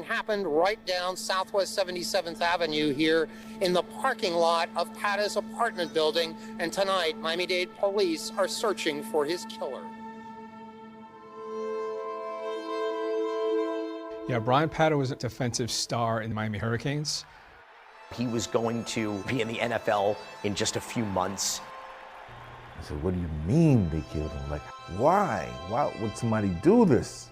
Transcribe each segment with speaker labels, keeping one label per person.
Speaker 1: happened right down Southwest 77th Avenue here in the parking lot of Pata's apartment building. And tonight, Miami-Dade police are searching for his killer.
Speaker 2: Yeah, Brian Pata was a defensive star in the Miami Hurricanes.
Speaker 3: He was going to be in the NFL in just a few months.
Speaker 4: I said, what do you mean they killed him? Like, why? Why would somebody do this?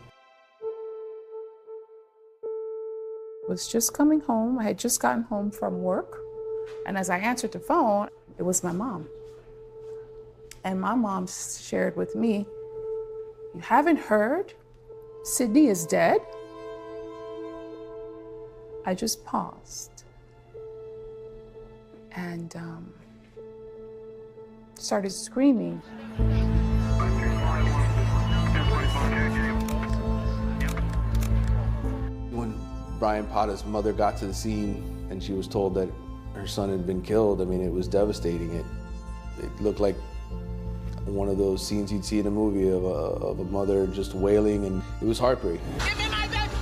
Speaker 5: Was just coming home. I had just gotten home from work. And as I answered the phone, it was my mom. And my mom shared with me, "You haven't heard? Sydney is dead?" I just paused and started screaming.
Speaker 6: When Brian Pata's mother got to the scene and she was told that her son had been killed, I mean, it was devastating. It looked like one of those scenes you'd see in a movie of a mother just wailing, and it was heartbreaking.
Speaker 7: Give me my baby!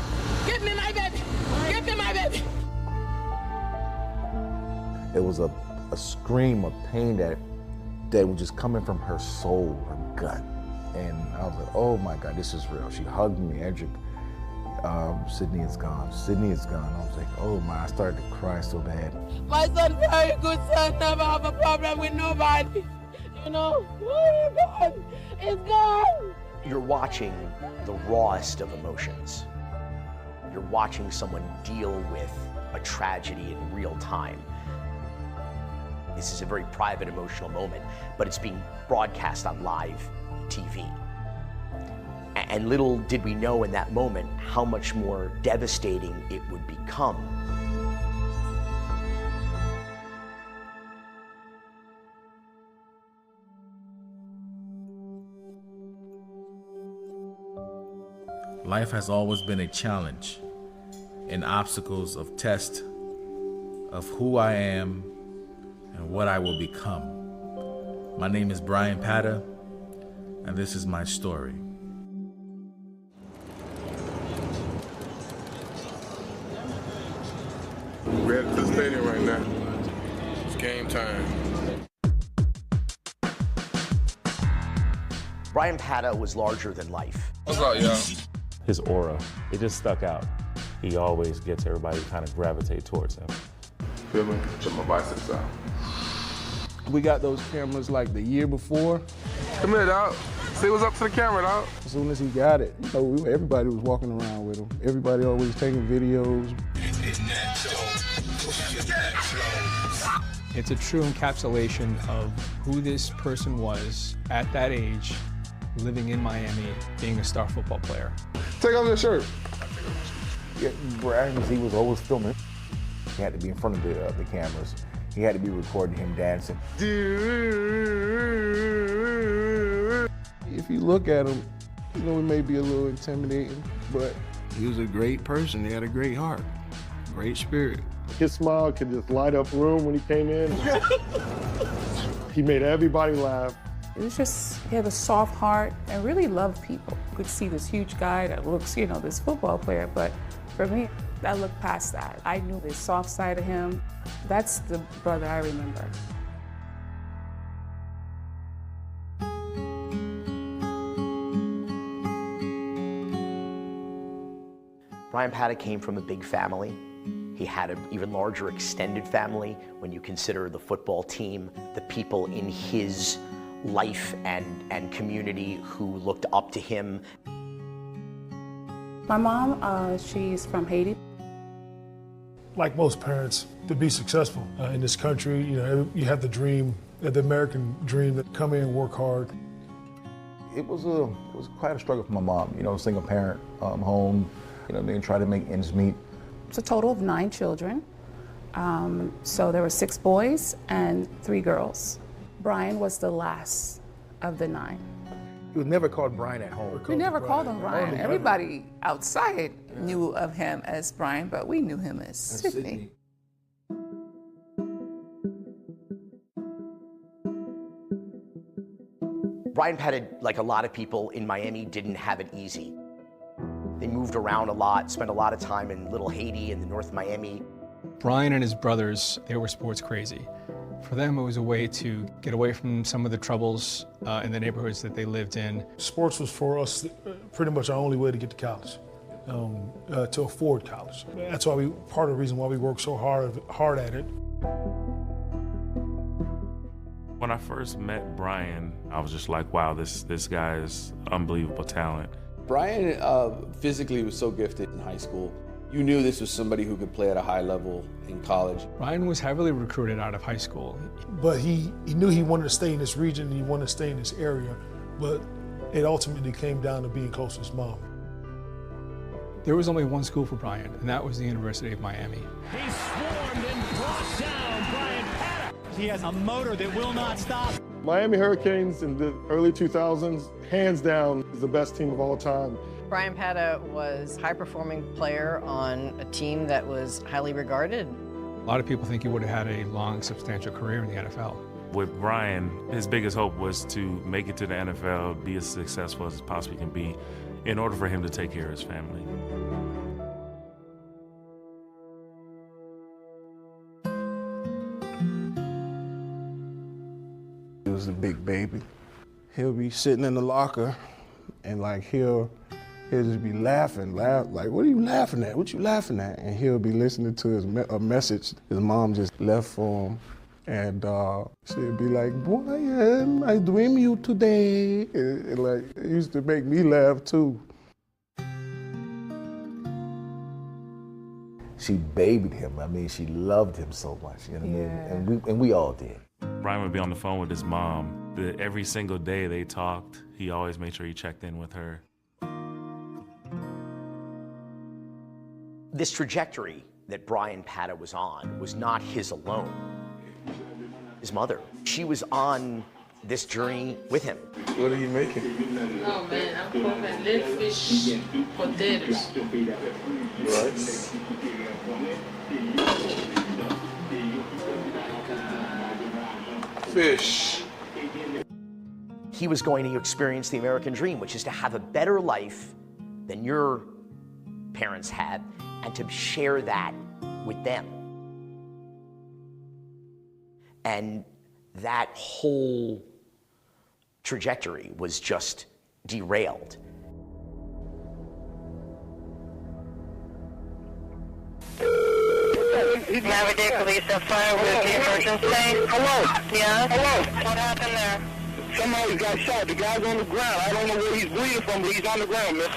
Speaker 7: Give me my baby! Give me my baby!
Speaker 4: It was a scream of pain that was just coming from her soul, her gut. And I was like, oh my God, this is real. She hugged me, Edric. Sydney is gone. Sydney is gone. I was like, oh my, I started to cry so bad.
Speaker 7: My son, very good son, never have a problem with nobody. You know, oh my God, it's gone.
Speaker 3: You're watching the rawest of emotions. You're watching someone deal with a tragedy in real time. This is a very private, emotional moment, but it's being broadcast on live TV. And little did we know in that moment how much more devastating it would become.
Speaker 8: Life has always been a challenge and obstacles of test of who I am and what I will become. My name is Brian Pata, and this is my story.
Speaker 9: We're at the stadium right now. It's game time.
Speaker 3: Brian Pata was larger than life.
Speaker 9: What's up, y'all?
Speaker 10: His aura, it just stuck out. He always gets everybody to kind of gravitate towards him.
Speaker 9: Feel me? Check my biceps out.
Speaker 11: We got those cameras like the year before.
Speaker 9: Come here, dog. See what's up to the camera, dog.
Speaker 11: As soon as he got it, you know, everybody was walking around with him. Everybody always taking videos.
Speaker 2: It's a true encapsulation of who this person was at that age, living in Miami, being a star football player.
Speaker 9: Take off your shirt.
Speaker 4: Yeah, Brian, he was always filming. He had to be in front of the cameras. He had to be recording him dancing.
Speaker 11: If you look at him, you know, it may be a little intimidating, but he was a great person. He had a great heart, great spirit.
Speaker 12: His smile could just light up a room when he came in. He made everybody laugh.
Speaker 5: It was just, he had a soft heart and really loved people. You could see this huge guy that looks, you know, this football player, but for me, I looked past that. I knew the soft side of him. That's the brother I remember.
Speaker 3: Brian Pata came from a big family. He had an even larger extended family when you consider the football team, the people in his life and community who looked up to him.
Speaker 5: My mom, she's from Haiti.
Speaker 12: Like most parents, to be successful in this country, you know, you have the dream, the American dream, that come in and work hard.
Speaker 4: It was quite a struggle for my mom, you know, single parent, home, you know, then try to make ends meet.
Speaker 5: It's a total of 9 children. So there were 6 boys and 3 girls. Brian was the last of the 9.
Speaker 11: He was never called Brian at home.
Speaker 5: We never called him Brian. Everybody outside knew of him as Brian, but we knew him as Sydney.
Speaker 3: Brian Pata, like a lot of people in Miami, didn't have it easy. They moved around a lot, spent a lot of time in Little Haiti and the North Miami.
Speaker 2: Brian and his brothers, they were sports crazy. For them, it was a way to get away from some of the troubles in the neighborhoods that they lived in.
Speaker 12: Sports was for us pretty much our only way to get to college, to afford college. That's why part of the reason why we worked so hard at it.
Speaker 10: When I first met Brian, I was just like, wow, this guy is unbelievable talent.
Speaker 6: Brian physically was so gifted in high school. You knew this was somebody who could play at a high level in college.
Speaker 2: Brian was heavily recruited out of high school.
Speaker 12: But he knew he wanted to stay in this region, and he wanted to stay in this area, but it ultimately came down to being close to his mom.
Speaker 2: There was only one school for Brian, and that was the University of Miami.
Speaker 13: He swarmed and brought down Brian Patta. He has a motor that will not stop.
Speaker 14: Miami Hurricanes in the early 2000s, hands down, is the best team of all time.
Speaker 15: Brian Patta was a high-performing player on a team that was highly regarded.
Speaker 2: A lot of people think he would have had a long, substantial career in the NFL.
Speaker 10: With Brian, his biggest hope was to make it to the NFL, be as successful as he possibly can be, in order for him to take care of his family.
Speaker 11: He was a big baby. He'll be sitting in the locker and like he'll just be laughing, like, what are you laughing at? What you laughing at? And he'll be listening to a message his mom just left for him. And she'll be like, Brian, I dream you today. And like, it used to make me laugh too.
Speaker 4: She babied him. I mean, she loved him so much, you know what I mean? And we all did.
Speaker 10: Brian would be on the phone with his mom. Every single day they talked, he always made sure he checked in with her.
Speaker 3: This trajectory that Brian Patta was on was not his alone. His mother, she was on this journey with him.
Speaker 6: What are you making?
Speaker 7: Oh man, I'm cooking little fish potatoes.
Speaker 6: Rice. Fish.
Speaker 3: He was going to experience the American dream, which is to have a better life than your parents had, and to share that with them. And that whole trajectory was just derailed.
Speaker 16: Navigate police fire with the emergency. Hello? Yeah? Hello? What happened there?
Speaker 14: Somebody got shot. The guy's on the ground. I don't know where he's bleeding from, but he's on the ground, man.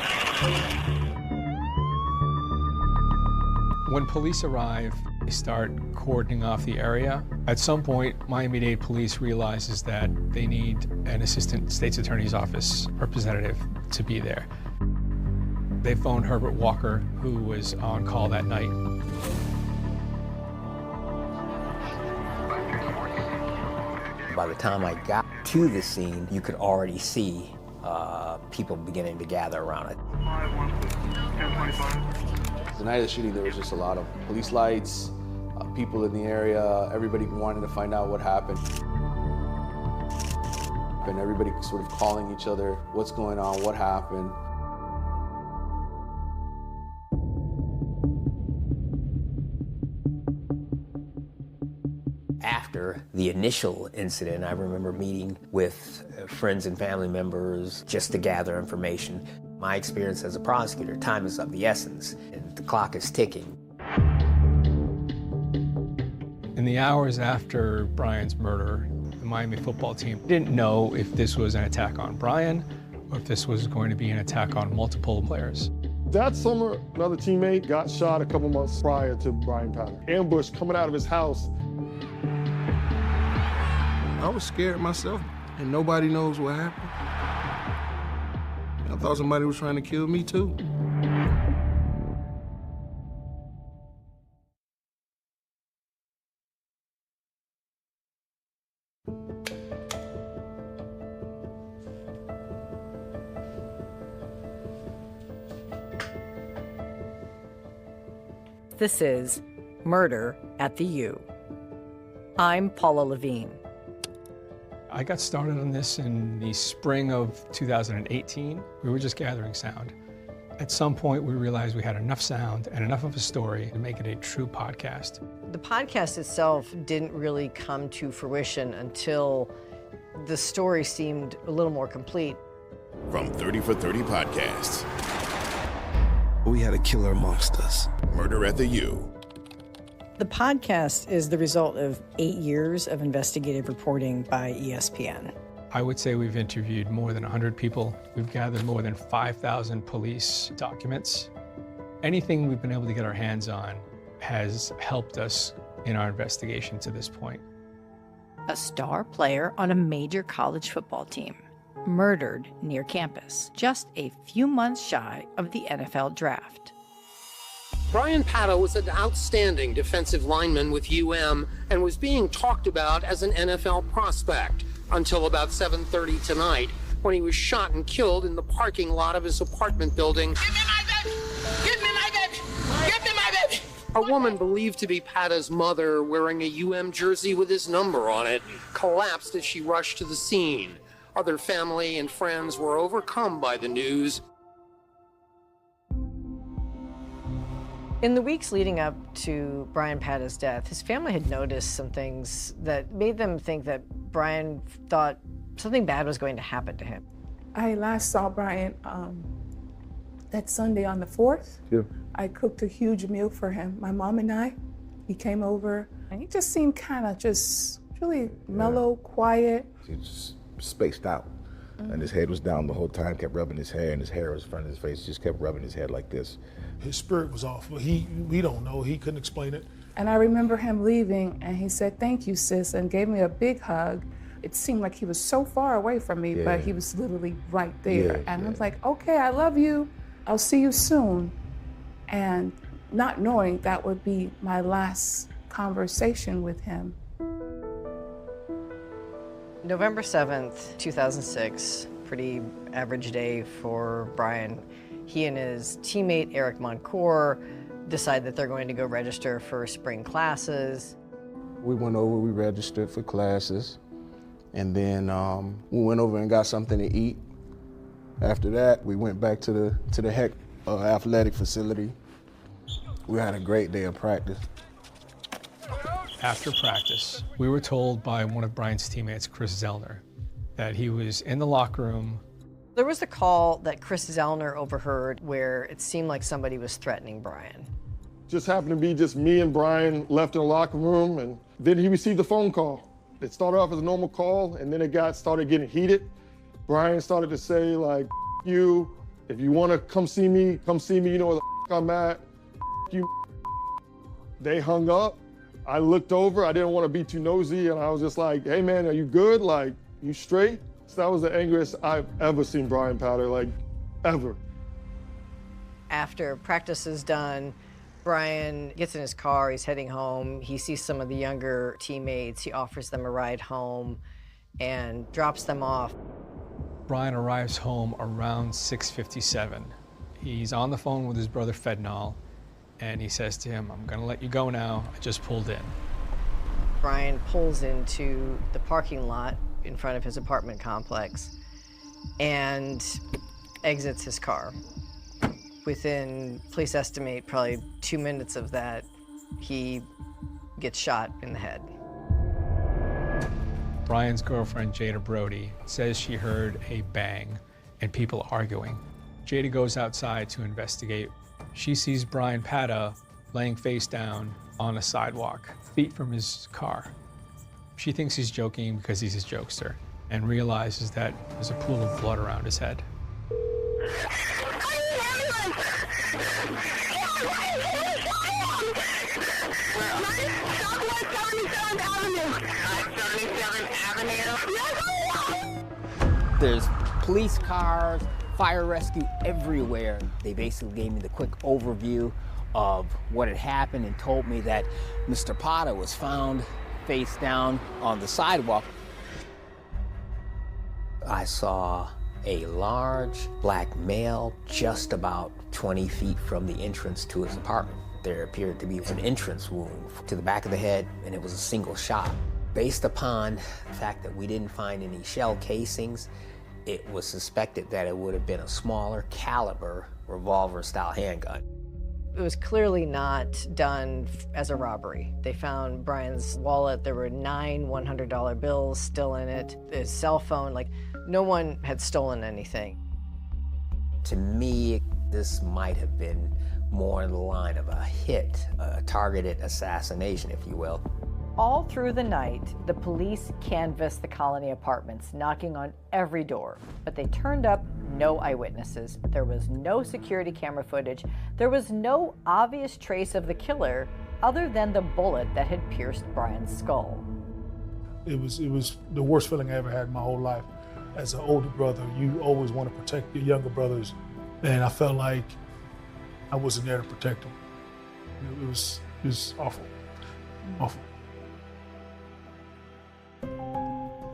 Speaker 2: When police arrive, they start cordoning off the area. At some point, Miami-Dade police realizes that they need an assistant state's attorney's office representative to be there. They phoned Herbert Walker, who was on call that night.
Speaker 17: By the time I got to the scene, you could already see people beginning to gather around it.
Speaker 6: The night of the shooting, there was just a lot of police lights, people in the area, everybody wanting to find out what happened. And everybody sort of calling each other, what's going on, what happened.
Speaker 17: After the initial incident, I remember meeting with friends and family members just to gather information. My experience as a prosecutor, time is of the essence, and the clock is ticking.
Speaker 2: In the hours after Brian's murder, the Miami football team didn't know if this was an attack on Brian or if this was going to be an attack on multiple players.
Speaker 14: That summer, another teammate got shot a couple months prior to Brian Patta. Ambush coming out of his house.
Speaker 11: I was scared myself, and nobody knows what happened. I thought somebody was trying to kill me too.
Speaker 15: This is Murder at the U. I'm Paula Levine.
Speaker 2: I got started on this in the spring of 2018. We were just gathering sound. At some point, we realized we had enough sound and enough of a story to make it a true podcast.
Speaker 15: The podcast itself didn't really come to fruition until the story seemed a little more complete.
Speaker 18: From 30 for 30 Podcasts.
Speaker 19: We had a killer amongst us.
Speaker 18: Murder at the U.
Speaker 20: The podcast is the result of 8 years of investigative reporting by ESPN.
Speaker 2: I would say we've interviewed more than 100 people. We've gathered more than 5,000 police documents. Anything we've been able to get our hands on has helped us in our investigation to this point.
Speaker 21: A star player on a major college football team, murdered near campus, just a few months shy of the NFL draft.
Speaker 1: Brian Patta was an outstanding defensive lineman with UM and was being talked about as an NFL prospect until about 7:30 tonight when he was shot and killed in the parking lot of his apartment building.
Speaker 7: Give me my baby! Give me my baby! Give me my baby!
Speaker 1: A woman believed to be Patta's mother, wearing a UM jersey with his number on it, collapsed as she rushed to the scene. Other family and friends were overcome by the news.
Speaker 15: In the weeks leading up to Brian Patta's death, his family had noticed some things that made them think that Brian thought something bad was going to happen to him.
Speaker 5: I last saw Brian that Sunday on the 4th.
Speaker 4: Yeah.
Speaker 5: I cooked a huge meal for him, my mom and I. He came over and he just seemed kind of just really mellow, quiet.
Speaker 4: He just spaced out. And his head was down the whole time, kept rubbing his hair, and his hair was in front of his face, just kept rubbing his head like this.
Speaker 12: His spirit was off, but we don't know. He couldn't explain it.
Speaker 5: And I remember him leaving, and he said, "Thank you, sis," and gave me a big hug. It seemed like he was so far away from me, but he was literally right there. And I was like, okay, I love you. I'll see you soon. And not knowing that would be my last conversation with him.
Speaker 15: November 7th, 2006, pretty average day for Brian. He and his teammate, Eric Moncour, decide that they're going to go register for spring classes.
Speaker 11: We went over, we registered for classes, and then we went over and got something to eat. After that, we went back to the Heck athletic facility. We had a great day of practice.
Speaker 2: After practice, we were told by one of Brian's teammates, Chris Zellner, that he was in the locker room.
Speaker 15: There was a call that Chris Zellner overheard where it seemed like somebody was threatening Brian.
Speaker 14: Just happened to be just me and Brian left in the locker room, and then he received a phone call. It started off as a normal call, and then it started getting heated. Brian started to say, like, you, if you want to come see me, you know where the I'm at, you. They hung up. I looked over, I didn't want to be too nosy, and I was just like, hey man, are you good? Like, you straight? So that was the angriest I've ever seen Brian Patta, like, ever.
Speaker 15: After practice is done, Brian gets in his car, he's heading home. He sees some of the younger teammates. He offers them a ride home and drops them off.
Speaker 2: Brian arrives home around 6:57. He's on the phone with his brother Fednall, and he says to him, "I'm gonna let you go now, I just pulled in."
Speaker 15: Brian pulls into the parking lot in front of his apartment complex and exits his car. Within, police estimate, probably 2 minutes of that, he gets shot in the head.
Speaker 2: Brian's girlfriend, Jada Brody, says she heard a bang and people arguing. Jada goes outside to investigate. She sees Brian Patta laying face down on a sidewalk, feet from his car. She thinks he's joking because he's a jokester and realizes that there's a pool of blood around his head.
Speaker 17: There's police cars, fire rescue everywhere. They basically gave me the quick overview of what had happened and told me that Mr. Patta was found face down on the sidewalk. I saw a large black male just about 20 feet from the entrance to his apartment. There appeared to be an entrance wound to the back of the head, and it was a single shot. Based upon the fact that we didn't find any shell casings, it was suspected that it would have been a smaller caliber revolver-style handgun.
Speaker 15: It was clearly not done as a robbery. They found Brian's wallet. There were 9 $100 bills still in it, his cell phone. Like, no one had stolen anything.
Speaker 17: To me, this might have been more in the line of a hit, a targeted assassination, if you will.
Speaker 21: All through the night, the police canvassed the Colony apartments, knocking on every door, but they turned up no eyewitnesses. There was no security camera footage. There was no obvious trace of the killer other than the bullet that had pierced Brian's skull.
Speaker 12: It was the worst feeling I ever had in my whole life. As an older brother, you always want to protect your younger brothers, and I felt like I wasn't there to protect them. It was awful, awful.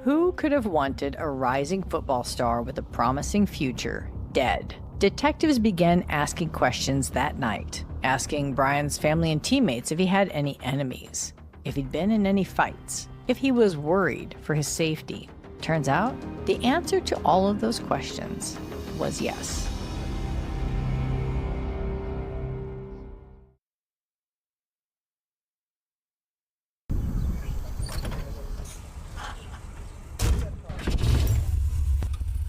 Speaker 21: Who could have wanted a rising football star with a promising future dead? Detectives began asking questions that night, asking Brian's family and teammates if he had any enemies, if he'd been in any fights, if he was worried for his safety. Turns out, the answer to all of those questions was yes.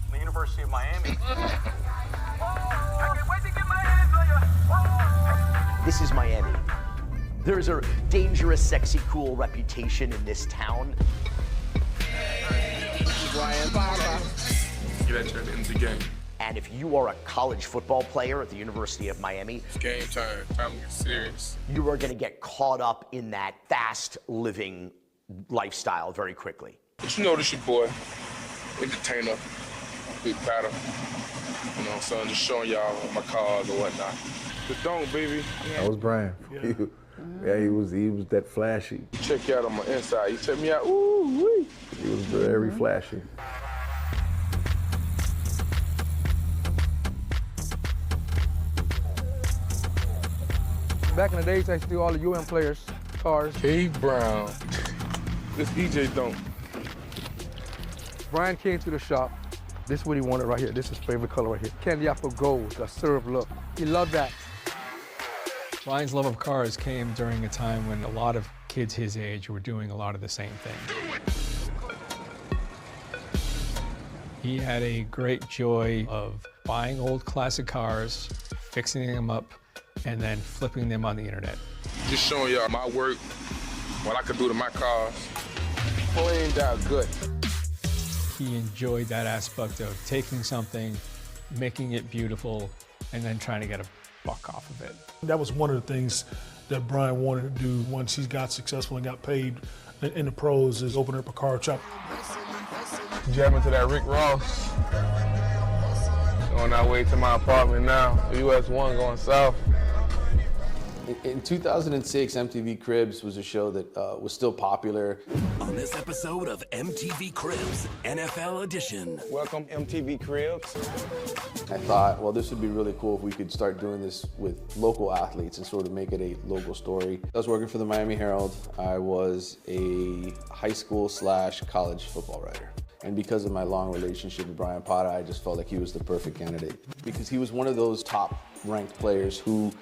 Speaker 8: The University of Miami.
Speaker 3: This is Miami. There is a dangerous, sexy, cool reputation in this town.
Speaker 9: Brian Potter. Get at you at the end of the game.
Speaker 3: And if you are a college football player at the University of Miami,
Speaker 9: It's game time. Time to get serious.
Speaker 3: you are going to get caught up in that fast living lifestyle very quickly.
Speaker 9: But you know this your boy, entertainer, Big Patter. You know what I'm saying? Just showing y'all my cars or whatnot. The dome, baby.
Speaker 4: That was Brian. Yeah, he was that flashy.
Speaker 9: Check you out on my inside. You check me out. Ooh, wee.
Speaker 4: He was very flashy.
Speaker 22: Back in the days, I used to do all the UM players' cars.
Speaker 9: K. Brown. This EJ don't.
Speaker 22: Brian came to the shop. This is what he wanted right here. This is his favorite color right here. Candy apple gold, the syrup look. He loved that.
Speaker 2: Brian's love of cars came during a time when a lot of kids his age were doing a lot of the same thing. He had a great joy of buying old classic cars, fixing them up, and then flipping them on the internet.
Speaker 9: Just showing y'all my work, what I could do to my cars. Playing out good.
Speaker 2: He enjoyed that aspect of taking something, making it beautiful, and then trying to get a buck off of it.
Speaker 12: That was one of the things that Brian wanted to do once he got successful and got paid in the pros, is open up a car shop.
Speaker 9: Jamming to that Rick Ross. On our way to my apartment now, US 1 going south.
Speaker 6: In 2006, MTV Cribs was a show that was still popular.
Speaker 18: On this episode of MTV Cribs, NFL Edition.
Speaker 6: Welcome, MTV Cribs. I thought, well, this would be really cool if we could start doing this with local athletes and sort of make it a local story. I was working for the Miami Herald. I was a high school / college football writer. And because of my long relationship with Brian Potter, I just felt like he was the perfect candidate. Because he was one of those top-ranked players who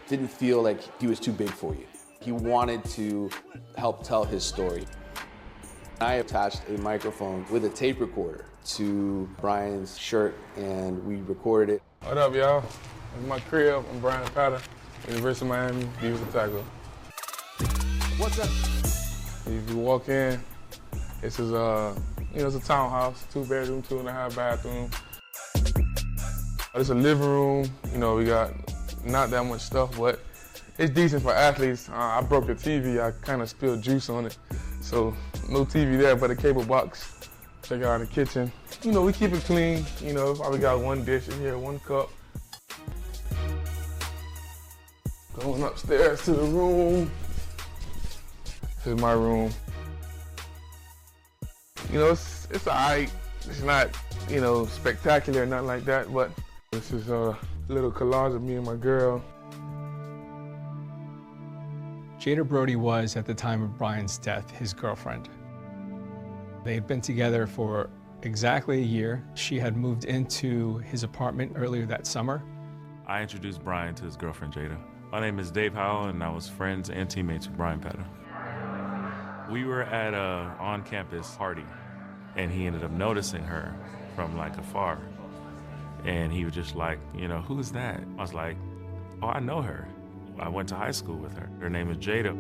Speaker 6: didn't feel like he was too big for you. He wanted to help tell his story. I attached a microphone with a tape recorder to Brian's shirt, and we recorded it.
Speaker 9: What up, y'all? It's my crib. I'm Brian Potter, University of Miami, defensive tackle.
Speaker 22: What's up?
Speaker 9: If you walk in, this is it's a townhouse, 2-bedroom, 2.5 bathroom. It's a living room. We got not that much stuff, but it's decent for athletes. I broke the TV. I kind of spilled juice on it. So no TV there, but a cable box. Check out the kitchen. We keep it clean. Probably got one dish in here, one cup. Going upstairs to the room. This is my room. It's all right. It's not, spectacular or nothing like that, but this is a little collage of me and my girl.
Speaker 2: Jada Brody was, at the time of Brian's death, his girlfriend. They had been together for exactly a year. She had moved into his apartment earlier that summer.
Speaker 10: I introduced Brian to his girlfriend, Jada. My name is Dave Howell, and I was friends and teammates with Brian Patta. We were at a on-campus party, and he ended up noticing her from like afar. And he was just like, you know, who's that? I was like, oh, I know her. I went to high school with her. Her name is Jada.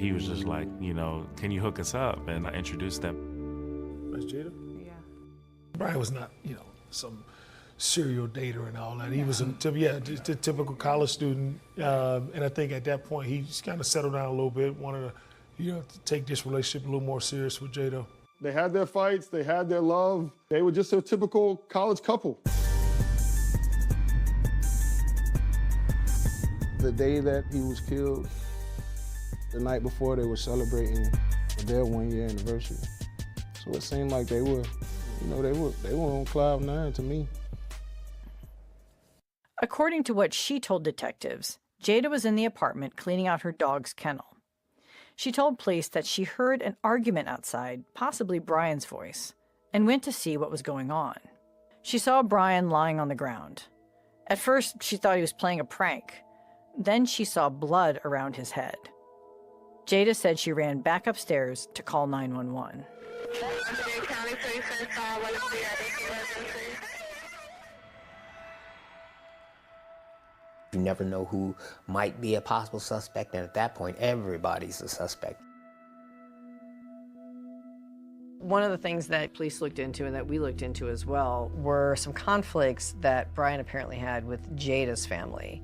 Speaker 10: He was just like, you know, can you hook us up? And I introduced them.
Speaker 12: That's Jada?
Speaker 5: Yeah.
Speaker 12: Brian was not, you know, some serial dater and all that. He was just a typical college student. And I think at that point, he just kind of settled down a little bit, wanted to, you know, to take this relationship a little more serious with Jada.
Speaker 14: They had their fights, they had their love. They were just a typical college couple.
Speaker 11: The day that he was killed, the night before, they were celebrating their 1-year anniversary. So it seemed like they were, you know, they were on cloud nine to me.
Speaker 21: According to what she told detectives, Jada was in the apartment cleaning out her dog's kennel. She told police that she heard an argument outside, possibly Brian's voice, and went to see what was going on. She saw Brian lying on the ground. At first, she thought he was playing a prank. Then she saw blood around his head. Jada said she ran back upstairs to call 911.
Speaker 17: You never know who might be a possible suspect, and at that point, everybody's a suspect.
Speaker 15: One of the things that police looked into and that we looked into as well were some conflicts that Brian apparently had with Jada's family.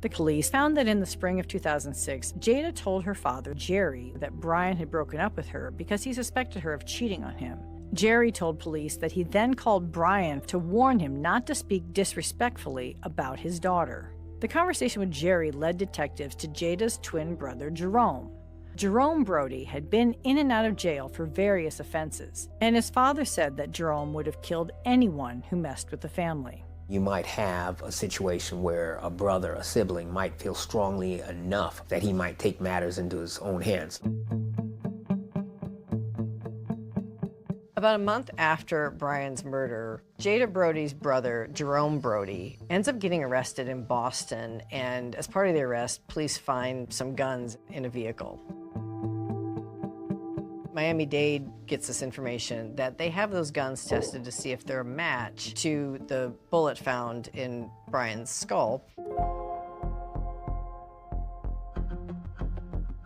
Speaker 21: The police found that in the spring of 2006, Jada told her father, Jerry, that Brian had broken up with her because he suspected her of cheating on him. Jerry told police that he then called Brian to warn him not to speak disrespectfully about his daughter. The conversation with Jerry led detectives to Jada's twin brother, Jerome. Jerome Brody had been in and out of jail for various offenses, and his father said that Jerome would have killed anyone who messed with the family.
Speaker 17: You might have a situation where a brother, a sibling, might feel strongly enough that he might take matters into his own hands.
Speaker 15: About a month after Brian's murder, Jada Brody's brother, Jerome Brody, ends up getting arrested in Boston, and as part of the arrest, police find some guns in a vehicle. Miami-Dade gets this information that they have those guns tested to see if they're a match to the bullet found in Brian's skull.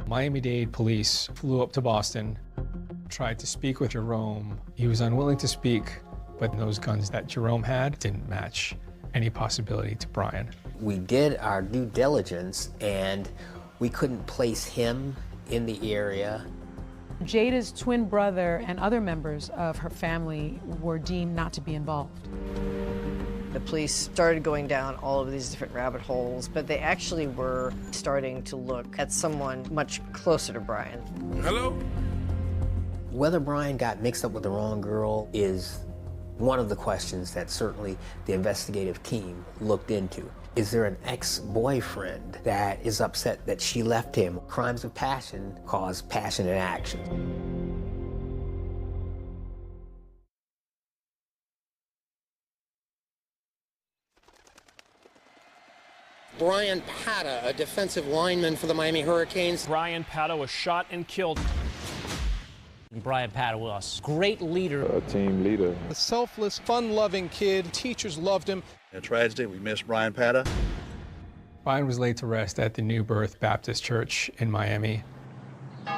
Speaker 2: Miami-Dade police flew up to Boston, tried to speak with Jerome. He was unwilling to speak, but those guns that Jerome had didn't match any possibility to Brian.
Speaker 17: We did our due diligence, and we couldn't place him in the area.
Speaker 13: Jada's twin brother and other members of her family were deemed not to be involved.
Speaker 15: The police started going down all of these different rabbit holes, but they actually were starting to look at someone much closer to Brian.
Speaker 10: Hello?
Speaker 17: Whether Brian got mixed up with the wrong girl is one of the questions that certainly the investigative team looked into. Is there an ex-boyfriend that is upset that she left him? Crimes of passion cause passionate action.
Speaker 1: Brian Patta, a defensive lineman for the Miami Hurricanes.
Speaker 23: Brian Patta was shot and killed. Brian Patta was a great leader.
Speaker 24: A team leader.
Speaker 25: A selfless, fun-loving kid. Teachers loved him.
Speaker 26: A tragedy. We miss Brian Patta.
Speaker 2: Brian was laid to rest at the New Birth Baptist Church in Miami.
Speaker 5: The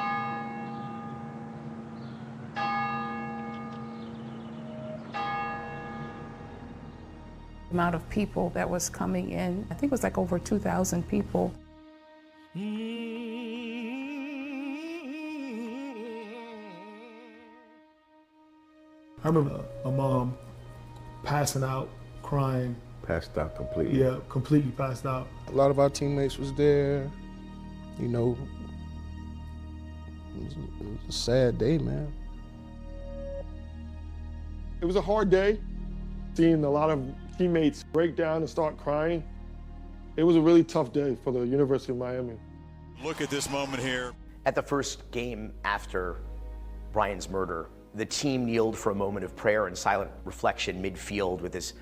Speaker 5: amount of people that was coming in, I think it was like over 2,000 people.
Speaker 12: I remember my mom passing out, crying.
Speaker 4: Passed out completely.
Speaker 12: Yeah, completely passed out.
Speaker 11: A lot of our teammates was there. You know, it was a sad day, man.
Speaker 14: It was a hard day. Seeing a lot of teammates break down and start crying. It was a really tough day for the University of Miami.
Speaker 26: Look at this moment here.
Speaker 3: At the first game after Brian's murder, the team kneeled for a moment of prayer and silent reflection midfield with this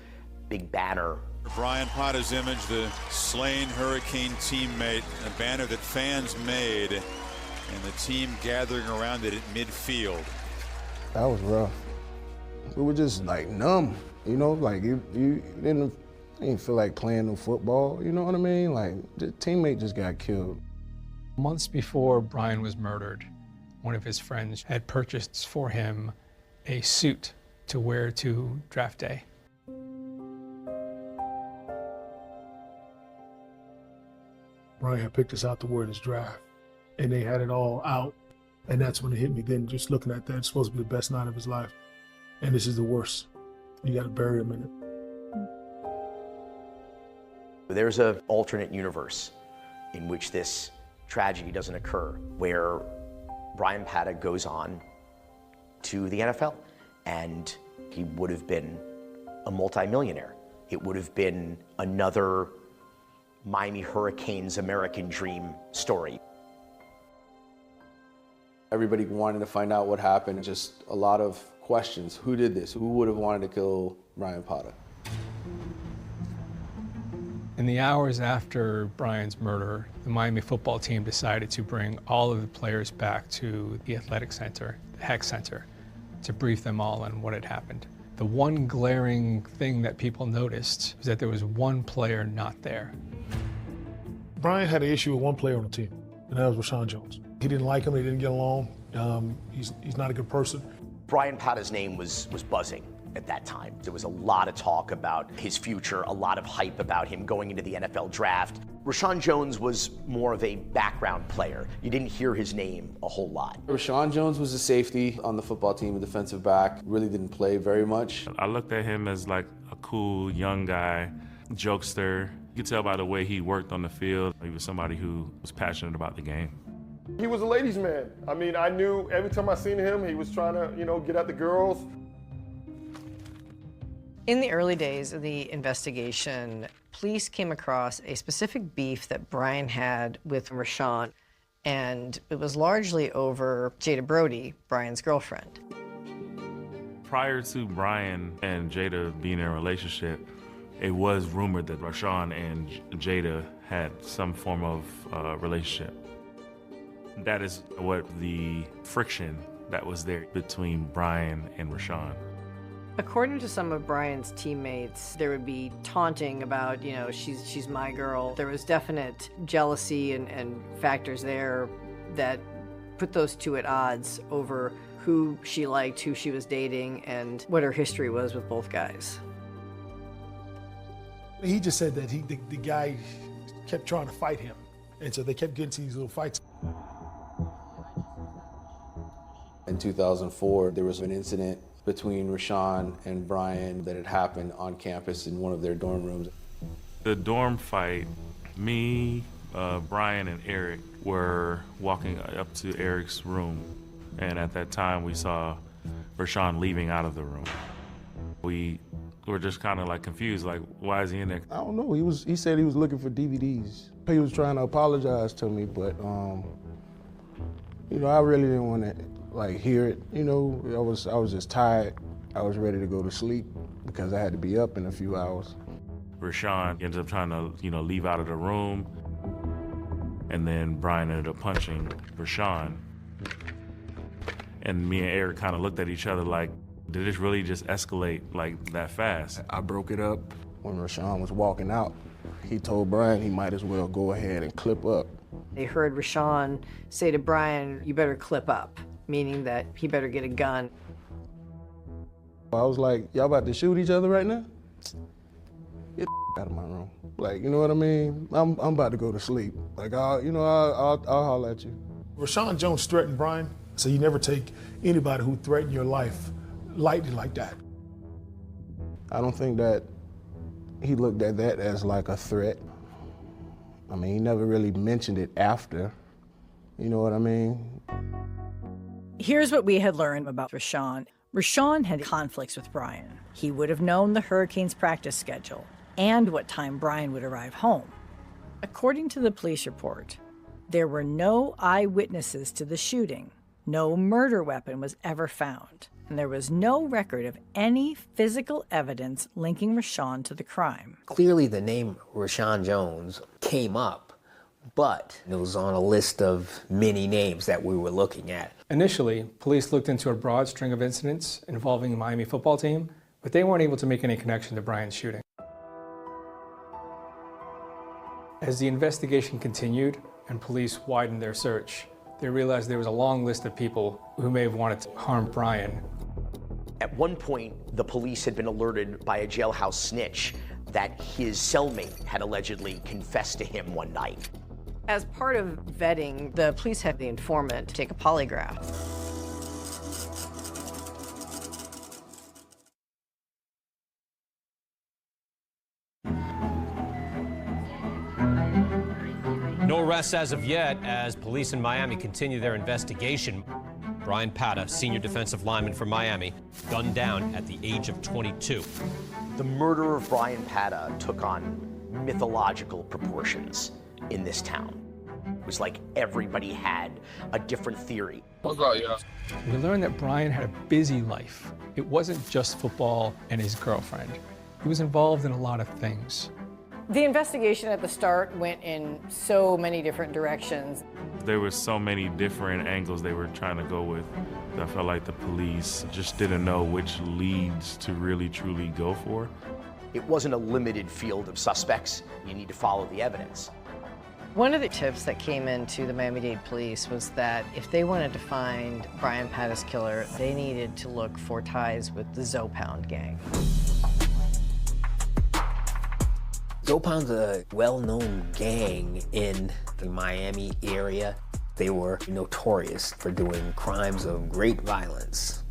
Speaker 3: big banner
Speaker 26: Brian Pada's image, the slain Hurricane teammate, a banner that fans made, and the team gathering around it at midfield.
Speaker 11: That was rough. We were just like numb, you know, like you didn't feel like playing no football, you know what I mean? Like the teammate just got killed.
Speaker 2: Months before Brian was murdered, one of his friends had purchased for him a suit to wear to draft day.
Speaker 12: Brian had picked us out to wear this draft, and they had it all out. And that's when it hit me then, just looking at that. It's supposed to be the best night of his life. And this is the worst. You got to bury him in it.
Speaker 3: There's an alternate universe in which this tragedy doesn't occur, where Brian Pata goes on to the NFL, and he would have been a multimillionaire. It would have been another Miami Hurricanes American dream story.
Speaker 6: Everybody wanted to find out what happened. Just a lot of questions. Who did this? Who would have wanted to kill Brian Pata?
Speaker 2: In the hours after Brian's murder, the Miami football team decided to bring all of the players back to the athletic center, the Heck Center, to brief them all on what had happened. The one glaring thing that people noticed was that there was one player not there.
Speaker 12: Brian had an issue with one player on the team, and that was Rashawn Jones. He didn't like him, they didn't get along. He's not a good person.
Speaker 3: Brian Pata's name was buzzing at that time. There was a lot of talk about his future, a lot of hype about him going into the NFL draft. Rashawn Jones was more of a background player. You didn't hear his name a whole lot.
Speaker 6: Rashawn Jones was a safety on the football team, a defensive back, really didn't play very much.
Speaker 10: I looked at him as like a cool young guy, jokester. You could tell by the way he worked on the field. He was somebody who was passionate about the game.
Speaker 14: He was a ladies' man. I mean, I knew every time I seen him, he was trying to, get at the girls.
Speaker 15: In the early days of the investigation, police came across a specific beef that Brian had with Rashawn, and it was largely over Jada Brody, Brian's girlfriend.
Speaker 10: Prior to Brian and Jada being in a relationship, it was rumored that Rashawn and Jada had some form of relationship. That is what the friction that was there between Brian and Rashawn.
Speaker 15: According to some of Brian's teammates, there would be taunting about, she's my girl. There was definite jealousy and factors there that put those two at odds over who she liked, who she was dating, and what her history was with both guys.
Speaker 12: He just said that the guy kept trying to fight him, and so they kept getting to these little fights.
Speaker 6: In 2004, there was an incident between Rashawn and Brian that had happened on campus in one of their dorm rooms.
Speaker 10: The dorm fight, me, Brian, and Eric were walking up to Eric's room, and at that time we saw Rashawn leaving out of the room. We were just kind of like confused, like, why is he in there?
Speaker 11: I don't know. He said he was looking for DVDs. He was trying to apologize to me, but I really didn't want to hear it. I was just tired. I was ready to go to sleep because I had to be up in a few hours.
Speaker 10: Rashawn ended up trying to, leave out of the room, and then Brian ended up punching Rashawn. And me and Eric kind of looked at each other like, did this really just escalate like that fast?
Speaker 11: I broke it up. When Rashawn was walking out, he told Brian he might as well go ahead and clip up.
Speaker 15: They heard Rashawn say to Brian, "You better clip up," meaning that he better get a gun.
Speaker 11: I was like, y'all about to shoot each other right now? Get out of my room. Like, you know what I mean? I'm about to go to sleep. Like, I'll holler at you.
Speaker 12: Rashawn Jones threatened Brian, so you never take anybody who threatened your life lightly like that.
Speaker 11: I don't think that he looked at that as like a threat. I mean, he never really mentioned it after. You know what I mean?
Speaker 21: Here's what we had learned about Rashawn. Rashawn had conflicts with Brian. He would have known the Hurricanes' practice schedule and what time Brian would arrive home. According to the police report, there were no eyewitnesses to the shooting. No murder weapon was ever found. and there was no record of any physical evidence linking Rashawn to the crime.
Speaker 17: Clearly the name Rashawn Jones came up, but it was on a list of many names that we were looking at.
Speaker 2: Initially, police looked into a broad string of incidents involving the Miami football team, but they weren't able to make any connection to Brian's shooting. As the investigation continued and police widened their search, they realized there was a long list of people who may have wanted to harm Brian.
Speaker 3: At one point, the police had been alerted by a jailhouse snitch that his cellmate had allegedly confessed to him one night.
Speaker 15: As part of vetting, the police had the informant take a polygraph.
Speaker 7: No arrests as of yet as police in Miami continue their investigation. Brian Pata, senior defensive lineman for Miami, gunned down at the age of 22.
Speaker 3: The murder of Brian Pata took on mythological proportions in this town. It was like everybody had a different theory.
Speaker 2: We learned that Brian had a busy life. It wasn't just football and his girlfriend. He was involved in a lot of things.
Speaker 15: The investigation at the start went in so many different directions.
Speaker 10: There were so many different angles they were trying to go with. I felt like the police just didn't know which leads to really truly go for.
Speaker 3: It wasn't a limited field of suspects. You need to follow the evidence.
Speaker 15: One of the tips that came into the Miami-Dade police was that if they wanted to find Brian Pata's killer, they needed to look for ties with the Zopound gang.
Speaker 17: Zopound's a well-known gang in the Miami area. They were notorious for doing crimes of great violence.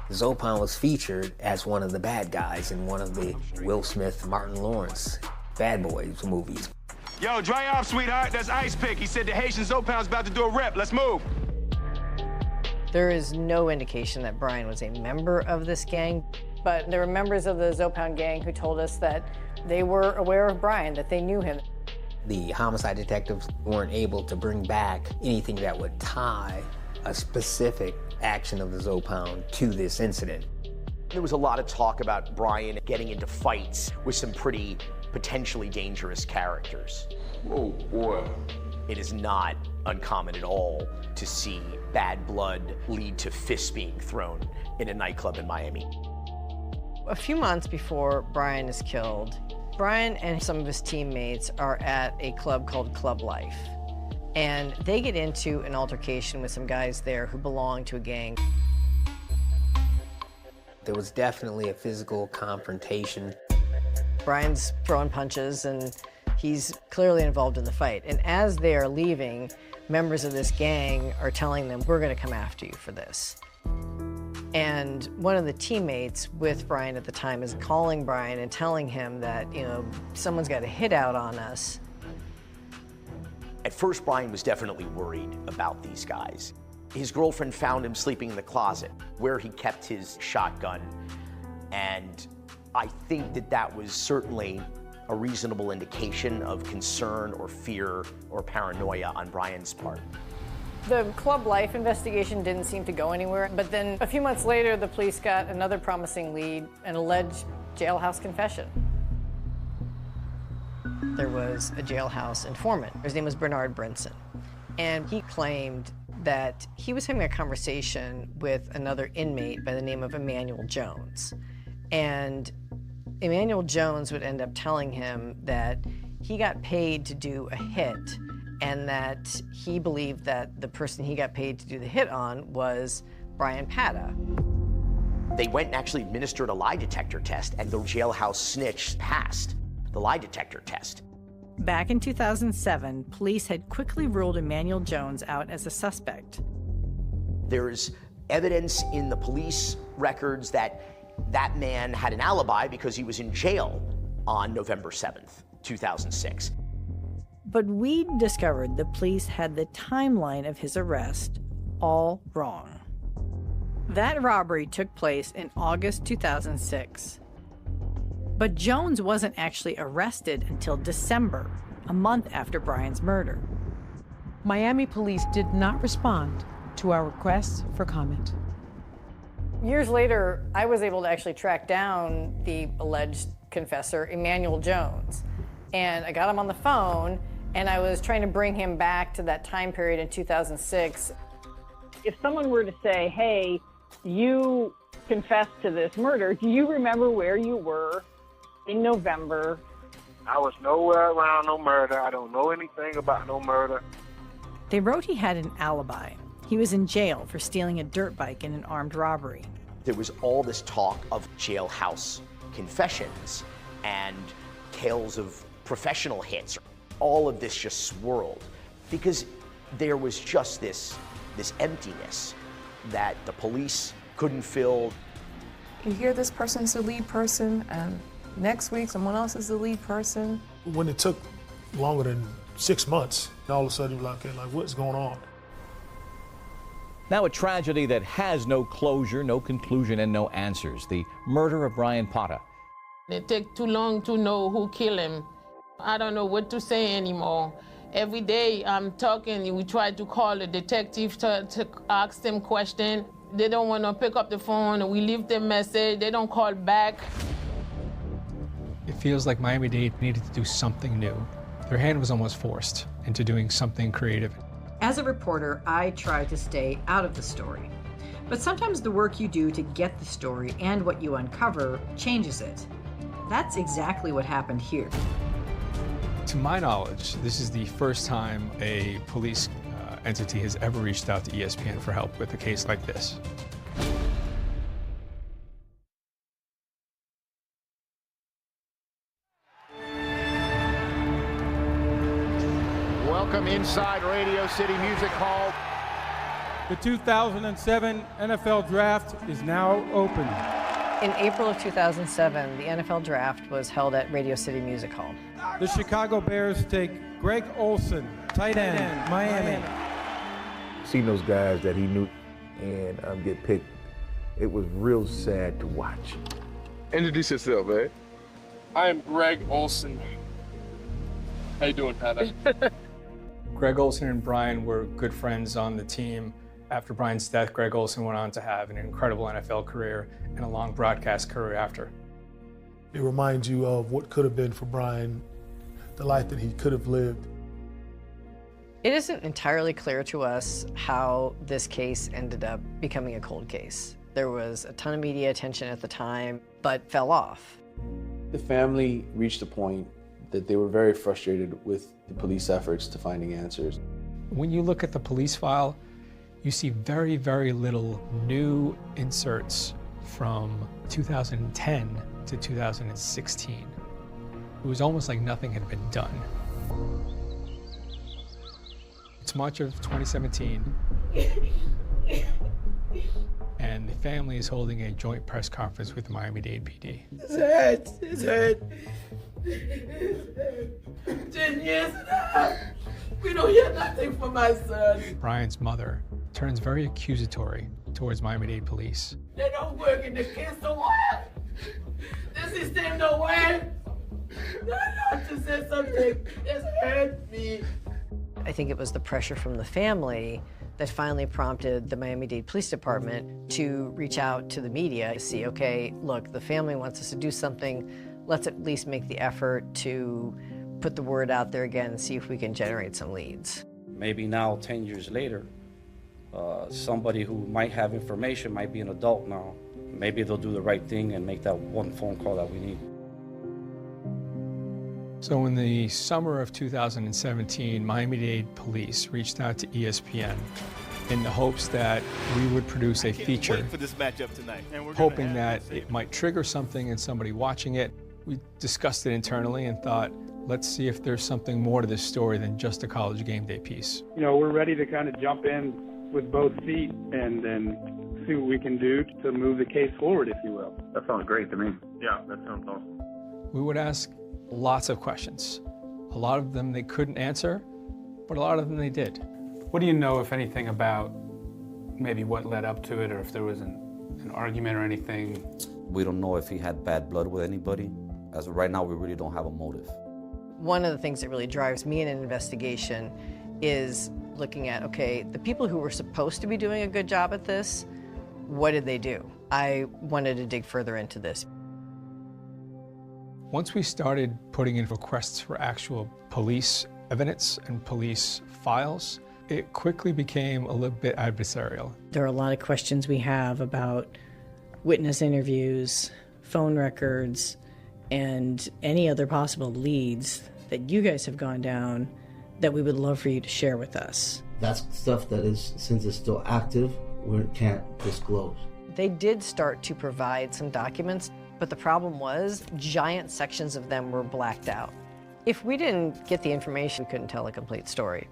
Speaker 17: Zopound was featured as one of the bad guys in one of the Will Smith, Martin Lawrence Bad Boys movies.
Speaker 8: Yo, dry off, sweetheart. That's Ice Pick. He said the Haitian Zopound's about to do a rep. Let's move.
Speaker 15: There is no indication that Brian was a member of this gang, but there were members of the Zopound gang who told us that they were aware of Brian, that they knew him.
Speaker 17: The homicide detectives weren't able to bring back anything that would tie a specific action of the Zopound to this incident.
Speaker 3: There was a lot of talk about Brian getting into fights with some pretty potentially dangerous characters.
Speaker 6: Oh boy.
Speaker 3: It is not uncommon at all to see bad blood lead to fists being thrown in a nightclub in Miami.
Speaker 15: A few months before Brian is killed, Brian and some of his teammates are at a club called Club Life. And they get into an altercation with some guys there who belong to a gang.
Speaker 17: There was definitely a physical confrontation.
Speaker 15: Brian's throwing punches and he's clearly involved in the fight. And as they are leaving, members of this gang are telling them, we're gonna come after you for this. And one of the teammates with Brian at the time is calling Brian and telling him that, someone's got a hit out on us.
Speaker 3: At first, Brian was definitely worried about these guys. His girlfriend found him sleeping in the closet where he kept his shotgun. And I think that was certainly a reasonable indication of concern or fear or paranoia on Brian's part.
Speaker 15: The Club Life investigation didn't seem to go anywhere, but then a few months later, the police got another promising lead, an alleged jailhouse confession. There was a jailhouse informant. His name was Bernard Brinson, and he claimed that he was having a conversation with another inmate by the name of Emmanuel Jones. And Emmanuel Jones would end up telling him that he got paid to do a hit and that he believed that the person he got paid to do the hit on was Brian Pata.
Speaker 3: They went and actually administered a lie detector test, and the jailhouse snitch passed the lie detector test.
Speaker 21: Back in 2007, police had quickly ruled Emmanuel Jones out as a suspect.
Speaker 3: There's evidence in the police records that that man had an alibi because he was in jail on November 7th, 2006.
Speaker 21: But we discovered the police had the timeline of his arrest all wrong. That robbery took place in August 2006. But Jones wasn't actually arrested until December, a month after Brian's murder.
Speaker 13: Miami police did not respond to our requests for comment.
Speaker 15: Years later, I was able to actually track down the alleged confessor, Emmanuel Jones. And I got him on the phone, and I was trying to bring him back to that time period in 2006.
Speaker 16: If someone were to say, hey, you confessed to this murder, do you remember where you were in November?
Speaker 18: I was nowhere around no murder. I don't know anything about no murder.
Speaker 21: They wrote he had an alibi. He was in jail for stealing a dirt bike in an armed robbery.
Speaker 3: There was all this talk of jailhouse confessions and tales of professional hits. All of this just swirled because there was just this emptiness that the police couldn't fill.
Speaker 5: You hear this person's the lead person, and next week someone else is the lead person.
Speaker 12: When it took longer than 6 months, all of a sudden you're like, okay, like what's going on?
Speaker 19: Now a tragedy that has no closure, no conclusion, and no answers. The murder of Brian Pata.
Speaker 20: It takes too long to know who killed him. I don't know what to say anymore. Every day I'm talking, we try to call the detective to ask them questions. They don't want to pick up the phone, we leave them message, they don't call back.
Speaker 2: It feels like Miami-Dade needed to do something new. Their hand was almost forced into doing something creative.
Speaker 21: As a reporter, I try to stay out of the story. But sometimes the work you do to get the story and what you uncover changes it. That's exactly what happened here.
Speaker 2: To my knowledge, this is the first time a police entity has ever reached out to ESPN for help with a case like this.
Speaker 22: Welcome inside Radio City Music Hall.
Speaker 24: The 2007 NFL Draft is now open.
Speaker 15: In April of 2007, the NFL Draft was held at Radio City Music Hall.
Speaker 24: The Chicago Bears take Greg Olsen, tight end, Miami.
Speaker 4: Seeing those guys that he knew and get picked, it was real sad to watch.
Speaker 27: Introduce yourself, man. I am Greg Olsen. How you doing, Tyler?
Speaker 2: Greg Olsen and Brian were good friends on the team. After Brian's death, Greg Olsen went on to have an incredible NFL career and a long broadcast career after.
Speaker 12: It reminds you of what could have been for Brian, the life that he could have lived.
Speaker 15: It isn't entirely clear to us how this case ended up becoming a cold case. There was a ton of media attention at the time, but fell off.
Speaker 6: The family reached a point that they were very frustrated with the police efforts to finding answers.
Speaker 2: When you look at the police file, you see very, very little new inserts from 2010 to 2016. It was almost like nothing had been done. It's March of 2017, and the family is holding a joint press conference with Miami-Dade PD.
Speaker 28: It's hurt. It's hurt. 10 years now. We don't hear nothing from my son.
Speaker 2: Brian's mother turns very accusatory towards Miami-Dade police.
Speaker 28: They don't work in the case so well. The system don't work. I have to say something. It's hurt me.
Speaker 15: I think it was the pressure from the family that finally prompted the Miami-Dade Police Department to reach out to the media to see, okay, look, the family wants us to do something. Let's at least make the effort to put the word out there again and see if we can generate some leads.
Speaker 29: Maybe now, 10 years later, somebody who might have information might be an adult now. Maybe they'll do the right thing and make that one phone call that we need.
Speaker 2: So in the summer of 2017, Miami-Dade police reached out to ESPN in the hopes that we would produce a feature,
Speaker 30: wait for this matchup tonight.
Speaker 2: hoping that it might trigger something in somebody watching it. We discussed it internally and thought, let's see if there's something more to this story than just a college game day piece.
Speaker 31: You know, we're ready to kind of jump in with both feet and then see what we can do to move the case forward, if you will.
Speaker 30: That sounds great to me. Yeah, that sounds awesome.
Speaker 2: We would ask lots of questions. A lot of them they couldn't answer, but a lot of them they did.
Speaker 9: What do you know, if anything, about maybe what led up to it, or if there was an argument or anything?
Speaker 32: We don't know if he had bad blood with anybody. As of right now, we really don't have a motive.
Speaker 15: One of the things that really drives me in an investigation is looking at, okay, the people who were supposed to be doing a good job at this, what did they do? I wanted to dig further into this.
Speaker 2: Once we started putting in requests for actual police evidence and police files, it quickly became a little bit adversarial.
Speaker 21: There are a lot of questions we have about witness interviews, phone records, and any other possible leads that you guys have gone down that we would love for you to share with us.
Speaker 1: That's stuff that is, since it's still active, we can't disclose.
Speaker 15: They did start to provide some documents, but the problem was giant sections of them were blacked out. If we didn't get the information, we couldn't tell a complete story.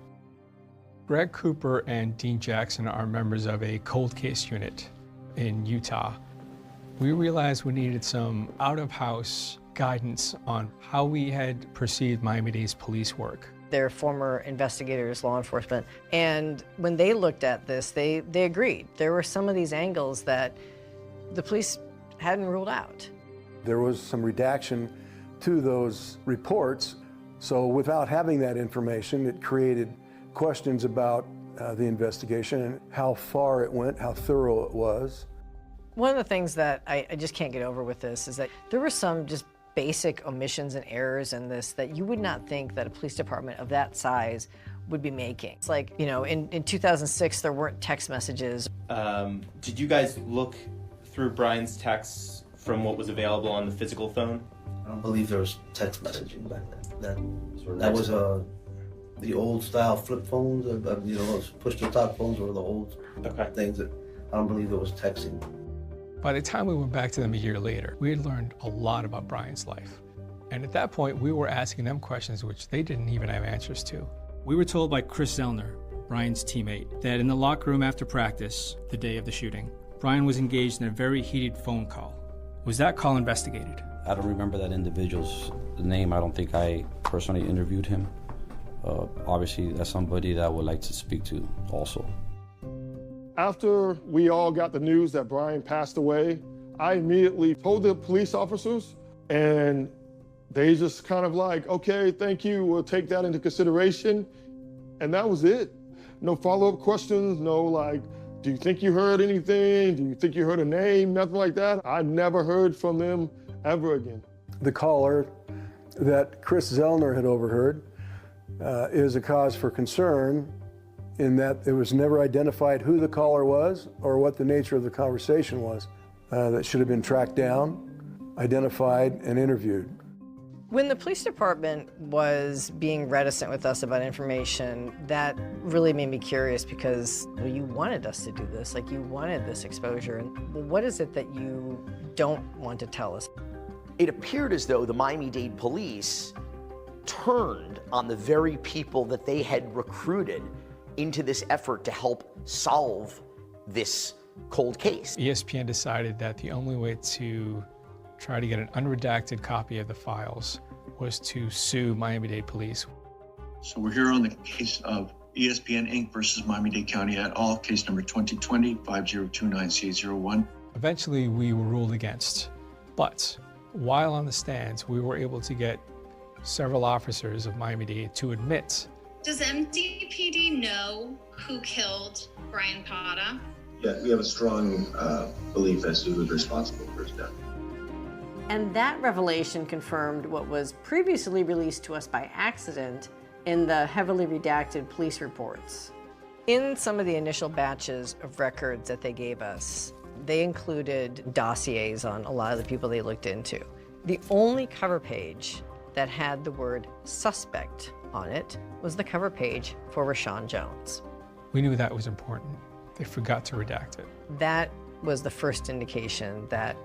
Speaker 2: Greg Cooper and Dean Jackson are members of a cold case unit in Utah. We realized we needed some out-of-house guidance on how we had perceived Miami-Dade's police work.
Speaker 15: They're former investigators, law enforcement, and when they looked at this, they agreed. There were some of these angles that the police hadn't ruled out.
Speaker 7: There was some redaction to those reports, so without having that information, it created questions about the investigation and how far it went, how thorough it was.
Speaker 15: One of the things that I just can't get over with this is that there were some just basic omissions and errors in this that you would not think that a police department of that size would be making. It's like, you know, in 2006, there weren't text messages.
Speaker 8: Did you guys look through Brian's texts from what was available on the physical phone?
Speaker 1: I don't believe there was text messaging back then. That was the old style flip phones, you know, those push-to-talk phones were the old things that I don't believe there was texting.
Speaker 2: By the time we went back to them a year later, we had learned a lot about Brian's life. And at that point, we were asking them questions which they didn't even have answers to.
Speaker 10: We were told by Chris Zellner, Brian's teammate, that in the locker room after practice, the day of the shooting, Brian was engaged in a very heated phone call. Was that call investigated?
Speaker 29: I don't remember that individual's name. I don't think I personally interviewed him. Obviously, that's somebody that I would like to speak to also.
Speaker 27: After we all got the news that Brian passed away, I immediately told the police officers, and they just kind of like, okay, thank you, we'll take that into consideration. And that was it. No follow-up questions, no like, do you think you heard anything? Do you think you heard a name? Nothing like that. I never heard from them ever again.
Speaker 7: The caller that Chris Zellner had overheard is a cause for concern in that it was never identified who the caller was or what the nature of the conversation was. That should have been tracked down, identified, and interviewed.
Speaker 15: When the police department was being reticent with us about information, that really made me curious because you wanted us to do this, like you wanted this exposure. And what is it that you don't want to tell us?
Speaker 3: It appeared as though the Miami-Dade police turned on the very people that they had recruited into this effort to help solve this cold case.
Speaker 2: ESPN decided that the only way to try to get an unredacted copy of the files was to sue Miami-Dade police.
Speaker 11: So we're here on the case of ESPN Inc. versus Miami-Dade County et al., case number 2020-5029-C01.
Speaker 2: Eventually, we were ruled against, but while on the stands, we were able to get several officers of Miami-Dade to admit.
Speaker 13: Does MDPD know who killed Brian Pata?
Speaker 14: Yeah, we have a strong belief as to who's responsible for his death.
Speaker 15: And that revelation confirmed what was previously released to us by accident in the heavily redacted police reports. In some of the initial batches of records that they gave us, they included dossiers on a lot of the people they looked into. The only cover page that had the word suspect on it was the cover page for Rashawn Jones.
Speaker 2: We knew that was important. They forgot to redact it.
Speaker 15: That was the first indication that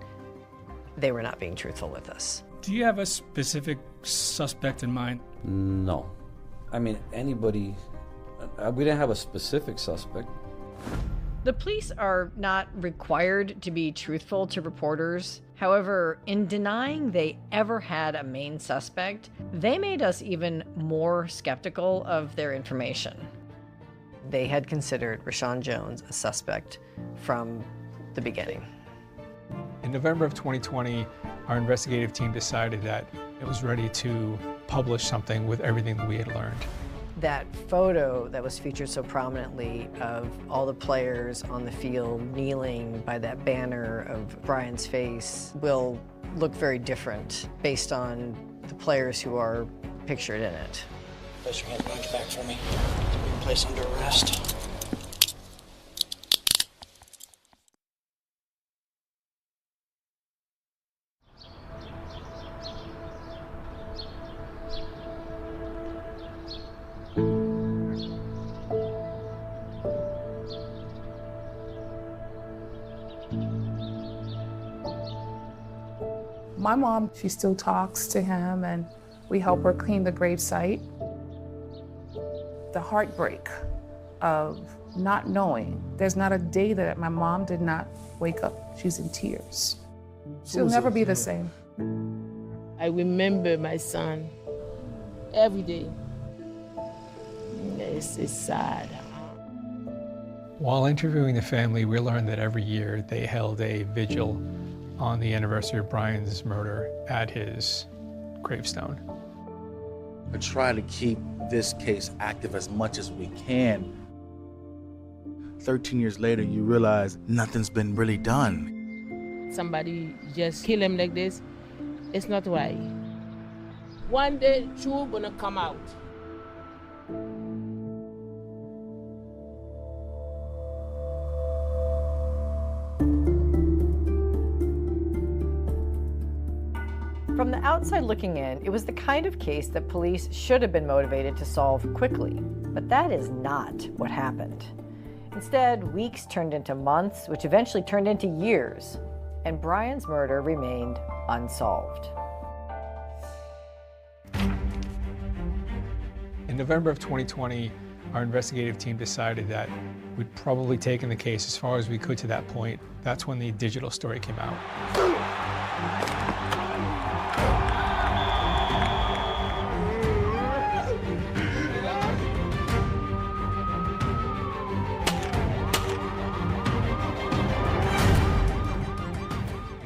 Speaker 15: they were not being truthful with us.
Speaker 10: Do you have a specific suspect in mind?
Speaker 29: No. I mean, anybody, we didn't have a specific suspect.
Speaker 21: The police are not required to be truthful to reporters. However, in denying they ever had a main suspect, they made us even more skeptical of their information.
Speaker 15: They had considered Rashawn Jones a suspect from the beginning.
Speaker 2: In November of 2020, our investigative team decided that it was ready to publish something with everything that we had learned.
Speaker 15: That photo that was featured so prominently of all the players on the field kneeling by that banner of Brian's face will look very different based on the players who are pictured in it.
Speaker 4: Place your hands behind your back for me. You've been placed under arrest.
Speaker 5: My mom, she still talks to him, and we help her clean the gravesite. The heartbreak of not knowing. There's not a day that my mom did not wake up. She's in tears. She'll never be the same.
Speaker 28: I remember my son every day. It's sad.
Speaker 2: While interviewing the family, we learned that every year they held a vigil on the anniversary of Brian's murder at his gravestone.
Speaker 16: I try to keep this case active as much as we can. 13 years later, you realize nothing's been really done.
Speaker 28: Somebody just kill him like this, it's not right. One day, truth gonna come out.
Speaker 21: From the outside looking in, it was the kind of case that police should have been motivated to solve quickly. But that is not what happened. Instead, weeks turned into months, which eventually turned into years, and Brian's murder remained unsolved.
Speaker 2: In November of 2020, our investigative team decided that we'd probably taken the case as far as we could to that point. That's when the digital story came out.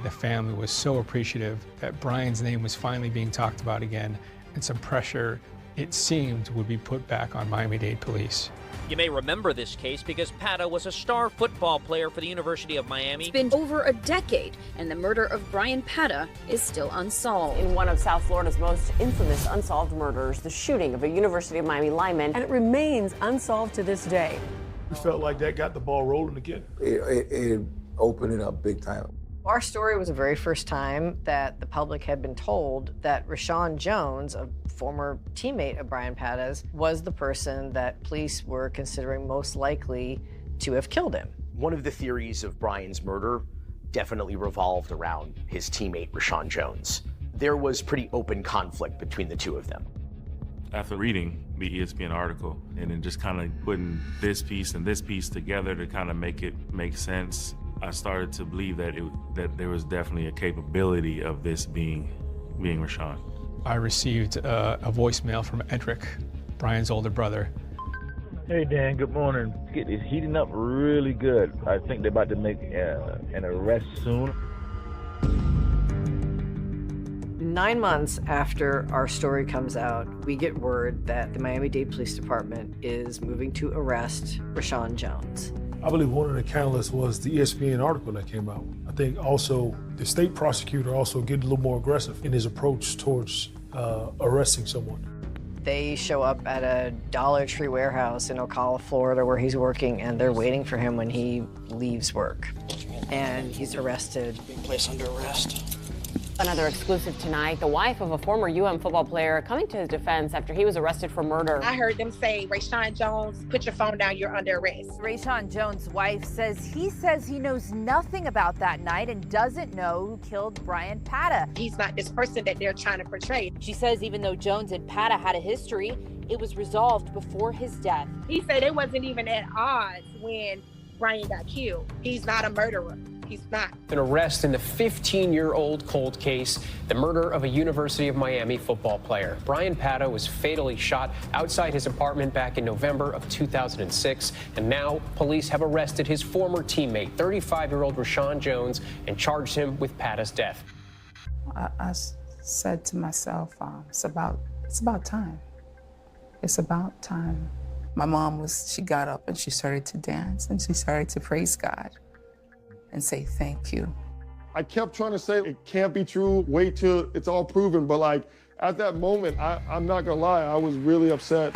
Speaker 2: The family was so appreciative that Brian's name was finally being talked about again, and some pressure, it seemed, would be put back on Miami-Dade police.
Speaker 17: You may remember this case because Pata was a star football player for the University of Miami.
Speaker 18: It's been over a decade, and the murder of Brian Pata is still unsolved.
Speaker 19: In one of South Florida's most infamous unsolved murders, the shooting of a University of Miami lineman, and it remains unsolved to this day.
Speaker 12: We felt like that got the ball rolling again.
Speaker 6: It opened it up big time.
Speaker 15: Our story was the very first time that the public had been told that Rashawn Jones, a former teammate of Brian Pata's, was the person that police were considering most likely to have killed him.
Speaker 3: One of the theories of Brian's murder definitely revolved around his teammate, Rashawn Jones. There was pretty open conflict between the two of them.
Speaker 20: After reading the ESPN article and then just kind of putting this piece and this piece together to kind of make it make sense, I started to believe that there was definitely a capability of this being Rashawn.
Speaker 2: I received a voicemail from Edric, Brian's older brother.
Speaker 22: Hey Dan, good morning. It's heating up really good. I think they're about to make an arrest soon.
Speaker 15: 9 months after our story comes out, we get word that the Miami-Dade Police Department is moving to arrest Rashawn Jones.
Speaker 12: I believe one of the catalysts was the ESPN article that came out. I think also the state prosecutor also getting a little more aggressive in his approach towards arresting someone.
Speaker 15: They show up at a Dollar Tree warehouse in Ocala, Florida, where he's working, and they're waiting for him when he leaves work. And he's arrested.
Speaker 4: Being placed under arrest.
Speaker 19: Another exclusive tonight, the wife of a former UM football player coming to his defense after he was arrested for murder.
Speaker 23: I heard them say, Rashawn Jones, put your phone down, you're under arrest.
Speaker 24: Rashawn Jones' wife says he knows nothing about that night and doesn't know who killed Brian Pata.
Speaker 23: He's not this person that they're trying to portray.
Speaker 24: She says even though Jones and Pata had a history, it was resolved before his death.
Speaker 23: He said it wasn't even at odds when Brian got killed. He's not a murderer. He's not.
Speaker 25: An arrest in the 15-year-old cold case, the murder of a University of Miami football player. Brian Pata was fatally shot outside his apartment back in November of 2006, and now police have arrested his former teammate, 35-year-old Rashawn Jones, and charged him with Pata's death.
Speaker 5: I said to myself, it's about time. It's about time. My mom she got up and she started to dance and she started to praise God and say thank you.
Speaker 1: I kept trying to say it can't be true, wait till it's all proven, but like at that moment, I'm not gonna lie, I was really upset.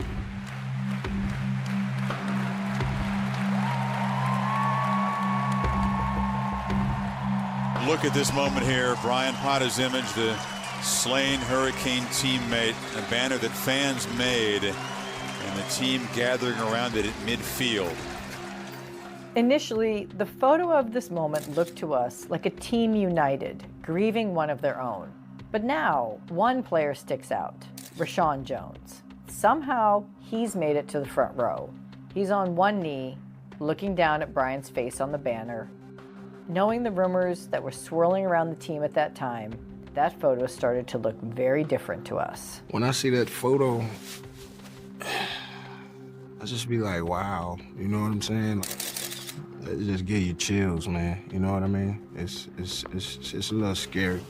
Speaker 7: Look at this moment here, Brian Pada's image, the slain Hurricane teammate, a banner that fans made, and the team gathering around it at midfield.
Speaker 21: Initially, the photo of this moment looked to us like a team united, grieving one of their own. But now, one player sticks out, Rashawn Jones. Somehow, he's made it to the front row. He's on one knee, looking down at Brian's face on the banner. Knowing the rumors that were swirling around the team at that time, that photo started to look very different to us.
Speaker 8: When I see that photo, I just be like, wow, you know what I'm saying? It just give you chills, man. You know what I mean? It's a little scary.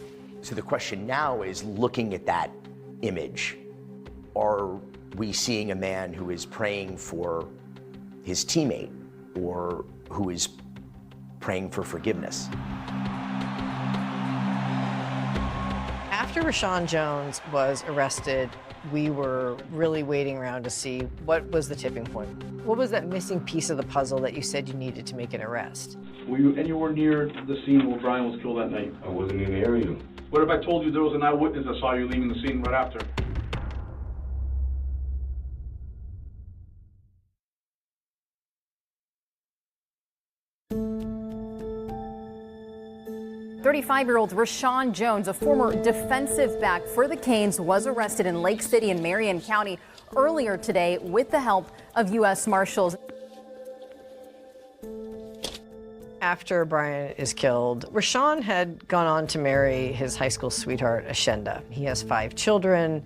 Speaker 3: So the question now is, looking at that image, are we seeing a man who is praying for his teammate or who is praying for forgiveness?
Speaker 15: After Rashawn Jones was arrested, we were really waiting around to see what was the tipping point. What was that missing piece of the puzzle that you said you needed to make an arrest?
Speaker 9: Were you anywhere near the scene where Brian was killed that night?
Speaker 11: I wasn't in the area.
Speaker 9: What if I told you there was an eyewitness that saw you leaving the scene right after?
Speaker 24: "35-year-old Rashawn Jones, a former defensive back for the Canes, was arrested in Lake City in Marion County earlier today with the help of U.S. Marshals.
Speaker 15: After Brian is killed, Rashawn had gone on to marry his high school sweetheart, Ashenda. He has 5 children,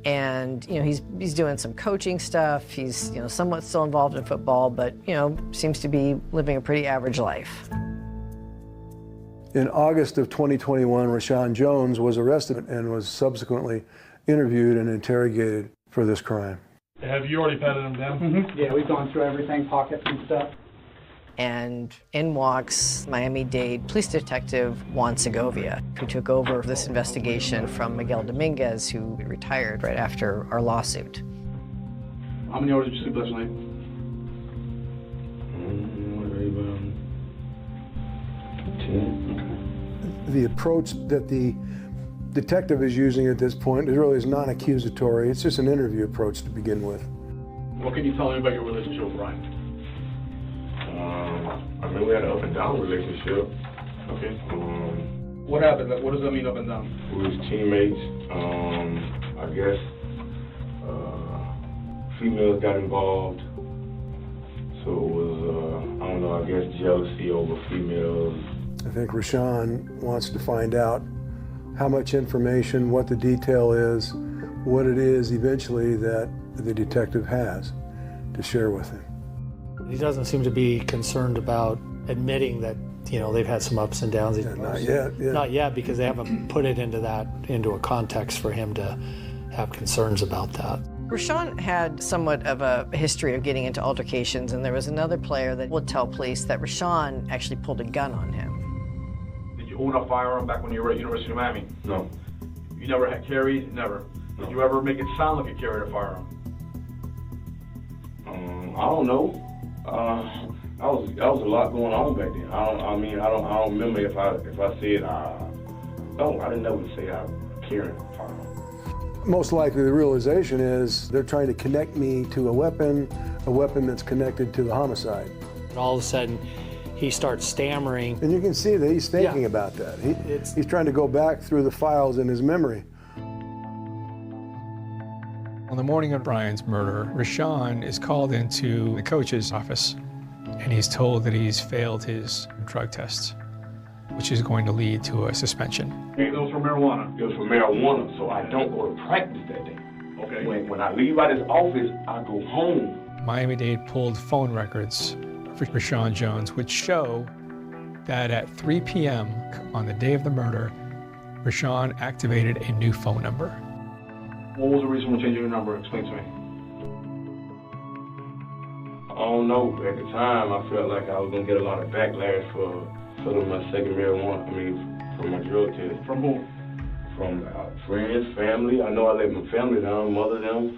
Speaker 15: and he's doing some coaching stuff. He's somewhat still involved in football, but seems to be living a pretty average life.
Speaker 13: In August of 2021, Rashawn Jones was arrested and was subsequently interviewed and interrogated for this crime.
Speaker 9: Have you already patted him down?
Speaker 14: Mm-hmm. Yeah, we've gone through everything, pockets and stuff.
Speaker 15: And in walks Miami-Dade Police Detective Juan Segovia, who took over this investigation from Miguel Dominguez, who retired right after our lawsuit.
Speaker 9: How many hours did you sleep last night?
Speaker 13: The approach that the detective is using at this point really is non-accusatory. It's just an interview approach to begin with.
Speaker 9: What can you tell me about your relationship with Brian?
Speaker 11: I mean, we had an up and down relationship.
Speaker 9: Okay. What happened? What does that mean, up and down?
Speaker 11: We was teammates. I guess females got involved. So it was, I don't know, I guess jealousy over females.
Speaker 13: I think Rashawn wants to find out how much information, what the detail is, what it is eventually that the detective has to share with him.
Speaker 26: He doesn't seem to be concerned about admitting that, they've had some ups and downs.
Speaker 13: Not yet. Yeah.
Speaker 26: Not yet, because they haven't put it into a context for him to have concerns about that.
Speaker 15: Rashawn had somewhat of a history of getting into altercations, and there was another player that would tell police that Rashawn actually pulled a gun on him.
Speaker 9: Did you own a firearm back when you were at University of Miami?
Speaker 11: No.
Speaker 9: You never had carried? Never. No. Did you ever make it sound like you carried a firearm?
Speaker 11: I don't know. That was a lot going on back then. I don't remember if I said no. I didn't never say I carried a firearm.
Speaker 13: Most likely the realization is they're trying to connect me to a weapon that's connected to the homicide.
Speaker 26: And all of a sudden, he starts stammering.
Speaker 13: And you can see that he's thinking about that. He's trying to go back through the files in his memory.
Speaker 2: On the morning of Brian's murder, Rashawn is called into the coach's office, and he's told that he's failed his drug tests, which is going to lead to a suspension.
Speaker 9: It was for marijuana?
Speaker 11: It was for marijuana, so I don't go to practice that day.
Speaker 9: Okay.
Speaker 11: When I leave out his office, I go home.
Speaker 2: Miami-Dade pulled phone records for Rashawn Jones, which show that at 3 p.m. on the day of the murder, Rashawn activated a new phone number.
Speaker 9: What was the reason for changing your number? Explain to me.
Speaker 11: I don't know. At the time, I felt like I was gonna get a lot of backlash for my second marijuana. I mean, for my drug test.
Speaker 9: From who?
Speaker 11: From friends, family. I know I let my family down, mother them,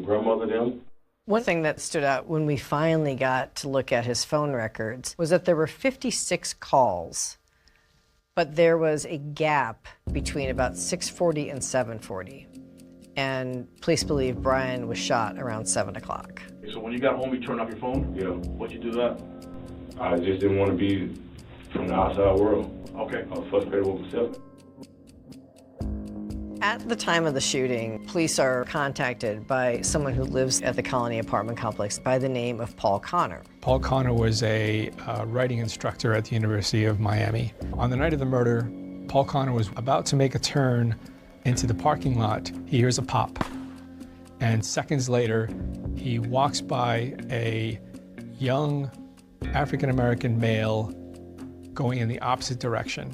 Speaker 11: grandmother them.
Speaker 15: One thing that stood out when we finally got to look at his phone records was that there were 56 calls, but there was a gap between about 6:40 and 7:40. And police believe Brian was shot around 7 o'clock.
Speaker 9: So when you got home, you turned off your phone?
Speaker 11: Yeah.
Speaker 9: What'd you do that?
Speaker 11: I just didn't want to be from the outside world.
Speaker 9: Okay.
Speaker 11: I was frustrated with myself.
Speaker 15: At the time of the shooting, police are contacted by someone who lives at the Colony apartment complex by the name of Paul Connor.
Speaker 2: Paul Connor was a writing instructor at the University of Miami. On the night of the murder, Paul Connor was about to make a turn into the parking lot. He hears a pop. And seconds later, he walks by a young African-American male going in the opposite direction.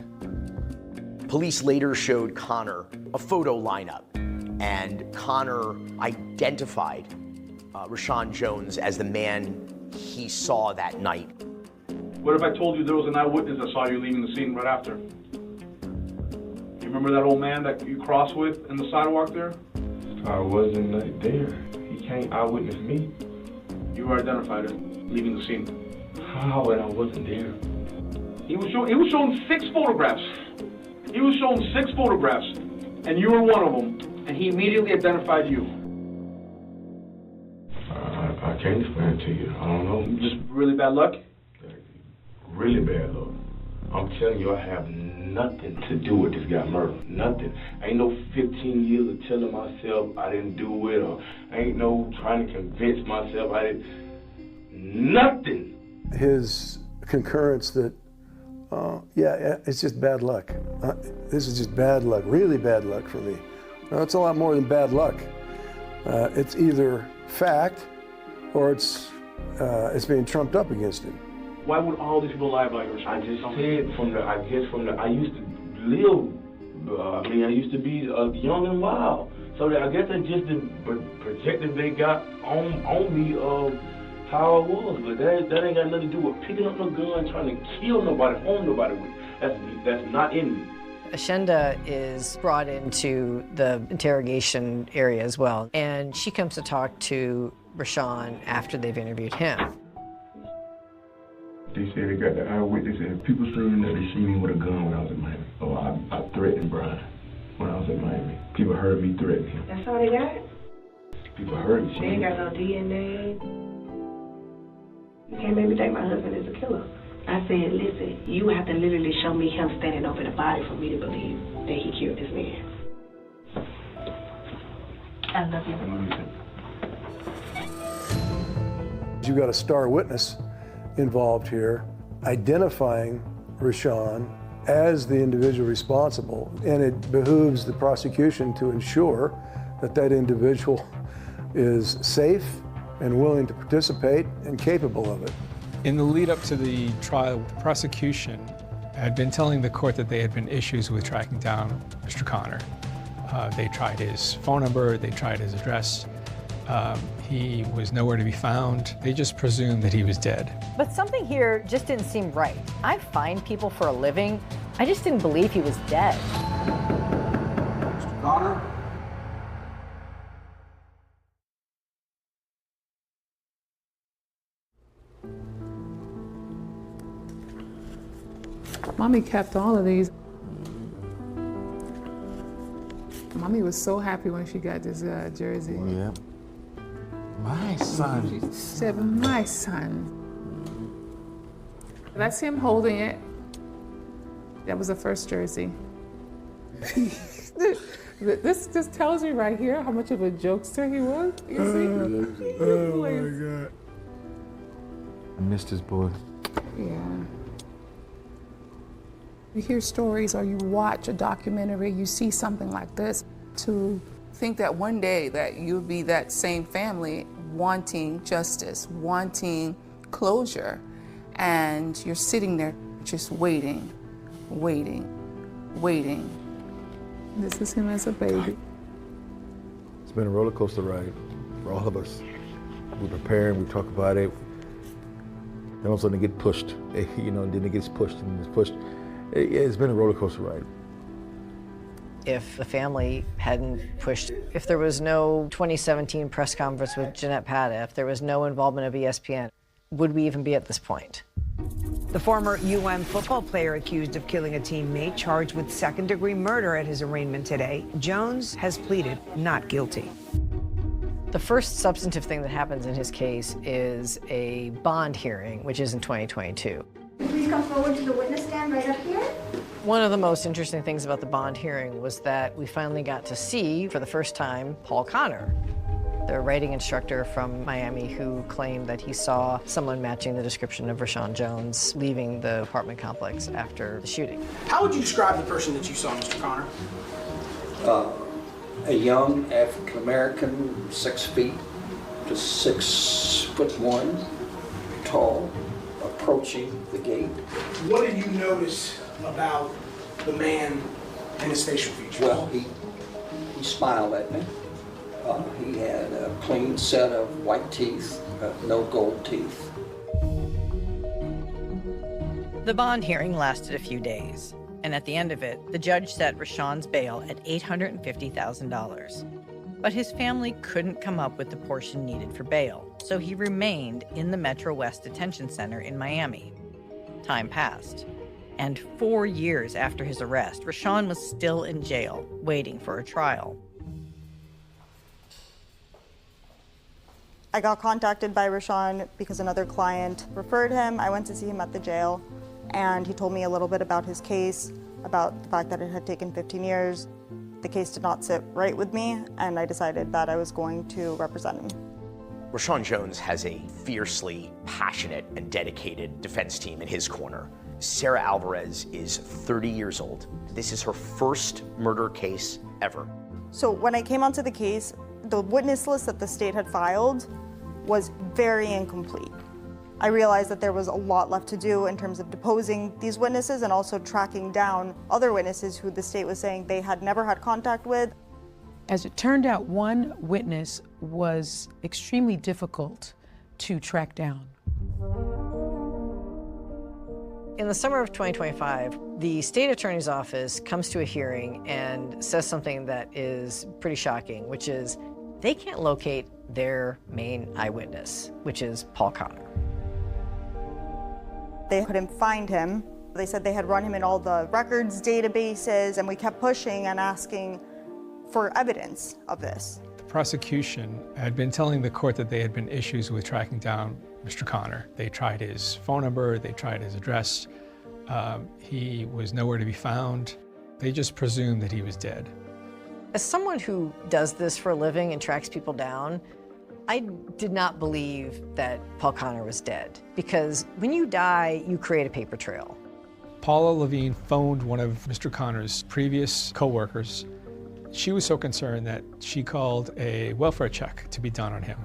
Speaker 3: Police later showed Connor a photo lineup, and Connor identified Rashawn Jones as the man he saw that night.
Speaker 9: What if I told you there was an eyewitness that saw you leaving the scene right after? You remember that old man that you crossed with in the sidewalk there?
Speaker 11: I wasn't there. He can't eyewitness me.
Speaker 9: You were identified as leaving the scene.
Speaker 11: How? And I wasn't there.
Speaker 9: He was shown 6 photographs. He was shown 6 photographs, and you were one of them, and he immediately identified you.
Speaker 11: I can't explain it to you. I don't know.
Speaker 9: Just really bad luck?
Speaker 11: Really bad luck. I'm telling you, I have nothing to do with this guy murder. Nothing. Ain't no 15 years of telling myself I didn't do it, or ain't no trying to convince myself I didn't. Nothing.
Speaker 13: His concurrence that, yeah, it's just bad luck. This is just bad luck, really bad luck for me. No, it's a lot more than bad luck. It's either fact or it's being trumped up against him.
Speaker 9: Why would all these people lie about your
Speaker 11: I just said I used to live, I used to be young and wild. So I guess that's just the perspective they got on me of how I was. But that ain't got nothing to do with picking up no gun, trying to kill nobody, harm nobody with. That's not in me.
Speaker 15: Ashenda is brought into the interrogation area as well, and she comes to talk to Rashawn after they've interviewed him.
Speaker 11: They said they got the eyewitness and people saying that they seen me with a gun when I was in Miami. Oh, I threatened Brian when I was in Miami. People heard me threaten him.
Speaker 6: That's all they got?
Speaker 11: People heard me.
Speaker 6: They ain't got no DNA. You can't maybe think my husband is a killer. I said, listen, you have to literally show me him standing over the body for me to believe that he killed this man. I love you.
Speaker 13: You've got a star witness involved here, identifying Rashawn as the individual responsible, and it behooves the prosecution to ensure that that individual is safe and willing to participate and capable of it.
Speaker 2: In the lead up to the trial, the prosecution had been telling the court that there had been issues with tracking down Mr. Connor. They tried his phone number, they tried his address. He was nowhere to be found. They just presumed that he was dead.
Speaker 21: But something here just didn't seem right. I find people for a living. I just didn't believe he was dead.
Speaker 10: Mr. Connor?
Speaker 5: Mommy kept all of these. Mommy was so happy when she got this jersey.
Speaker 10: Oh, yeah. My son.
Speaker 5: She said, my son. That's him holding it. That was the first jersey. This tells you right here how much of a jokester he was. You see?
Speaker 10: Oh my God. I missed his boy.
Speaker 5: Yeah. You hear stories or you watch a documentary, you see something like this, to think that one day that you'll be that same family wanting justice, wanting closure, and you're sitting there just waiting. This is him as a baby.
Speaker 10: It's been a roller coaster ride for all of us. We prepare and we talk about it. Then all of a sudden they get pushed, you know, and then it gets pushed and it's pushed. It's been a roller coaster ride.
Speaker 15: If the family hadn't pushed, if there was no 2017 press conference with Jeanette Pata, if there was no involvement of ESPN, would we even be at this point?
Speaker 12: The former UM football player accused of killing a teammate charged with second-degree murder at his arraignment today. Jones has pleaded not guilty.
Speaker 15: The first substantive thing that happens in his case is a bond hearing, which is in 2022.
Speaker 16: Please come forward to the witness stand right up here.
Speaker 15: One of the most interesting things about the bond hearing was that we finally got to see, for the first time, Paul Connor, the writing instructor from Miami who claimed that he saw someone matching the description of Rashawn Jones leaving the apartment complex after the shooting.
Speaker 4: How would you describe the person that you saw, Mr. Connor?
Speaker 17: A young African-American, 6 feet to 6'1", tall, approaching the gate.
Speaker 4: What did you notice about the man and his facial features?
Speaker 17: Well, he smiled at me. He had a clean set of white teeth, no gold teeth.
Speaker 21: The bond hearing lasted a few days, and at the end of it, the judge set Rashawn's bail at $850,000. But his family couldn't come up with the portion needed for bail, so he remained in the Metro West Detention Center in Miami. Time passed, and 4 years after his arrest, Rashawn was still in jail, waiting for a trial.
Speaker 18: I got contacted by Rashawn because another client referred him. I went to see him at the jail, and he told me a little bit about his case, about the fact that it had taken 15 years. The case did not sit right with me, and I decided that I was going to represent him.
Speaker 3: Rashawn Jones has a fiercely passionate and dedicated defense team in his corner. Sarah Alvarez is 30 years old. This is her first murder case ever.
Speaker 18: So when I came onto the case, the witness list that the state had filed was very incomplete. I realized that there was a lot left to do in terms of deposing these witnesses and also tracking down other witnesses who the state was saying they had never had contact with.
Speaker 20: As it turned out, one witness was extremely difficult to track down.
Speaker 15: In the summer of 2025, the state attorney's office comes to a hearing and says something that is pretty shocking, which is they can't locate their main eyewitness, which is Paul Connor.
Speaker 18: They couldn't find him. They said they had run him in all the records databases, and we kept pushing and asking for evidence of this.
Speaker 2: The prosecution had been telling the court that there had been issues with tracking down Mr. Connor. They tried his phone number, they tried his address. He was nowhere to be found. They just presumed that he was dead.
Speaker 15: As someone who does this for a living and tracks people down, I did not believe that Paul Connor was dead, because when you die, you create a paper trail.
Speaker 2: Paula Levine phoned one of Mr. Connor's previous co-workers. She was so concerned that she called a welfare check to be done on him.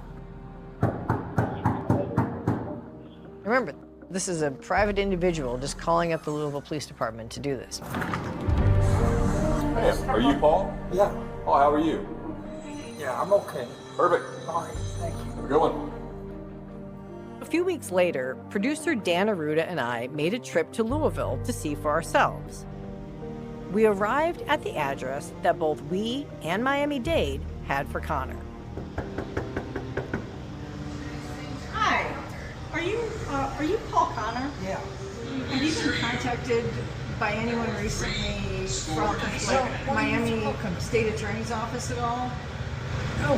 Speaker 15: Remember, this is a private individual just calling up the Louisville Police Department to do this.
Speaker 22: Hey, are you Paul?
Speaker 18: Yeah.
Speaker 22: Paul, how are you?
Speaker 18: Yeah, I'm okay.
Speaker 22: Perfect.
Speaker 18: All right, thank you.
Speaker 22: Have a good one.
Speaker 21: A few weeks later, producer Dan Aruda and I made a trip to Louisville to see for ourselves. We arrived at the address that both we and Miami-Dade had for Connor.
Speaker 27: Hi, are you Paul Connor?
Speaker 18: Yeah.
Speaker 27: Have you been contacted by anyone recently from like Miami State Attorney's Office at all?
Speaker 18: No.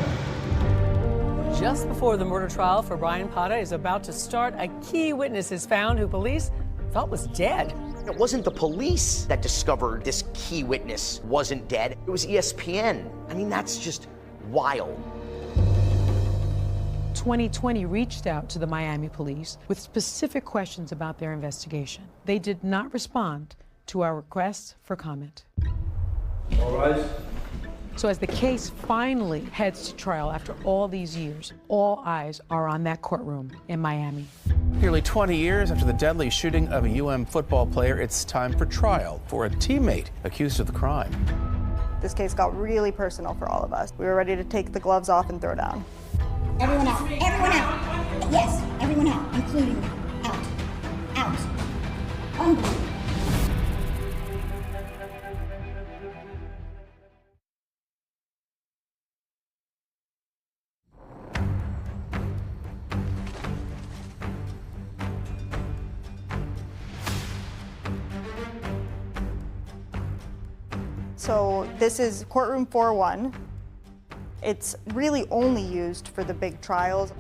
Speaker 28: Just before the murder trial for Brian Pata is about to start, a key witness is found who police thought was dead.
Speaker 3: It wasn't the police that discovered this key witness wasn't dead. It was ESPN. I mean, that's just wild.
Speaker 20: 2020 reached out to the Miami police with specific questions about their investigation. They did not respond to our requests for comment.
Speaker 17: All right.
Speaker 20: So as the case finally heads to trial after all these years, all eyes are on that courtroom in Miami.
Speaker 29: Nearly 20 years after the deadly shooting of a UM football player, it's time for trial for a teammate accused of the crime.
Speaker 18: This case got really personal for all of us. We were ready to take the gloves off and throw down.
Speaker 16: Everyone out. Everyone out. Yes, everyone out, including out. Unbelievable.
Speaker 18: So this is courtroom 4-1. It's really only used for the big trials.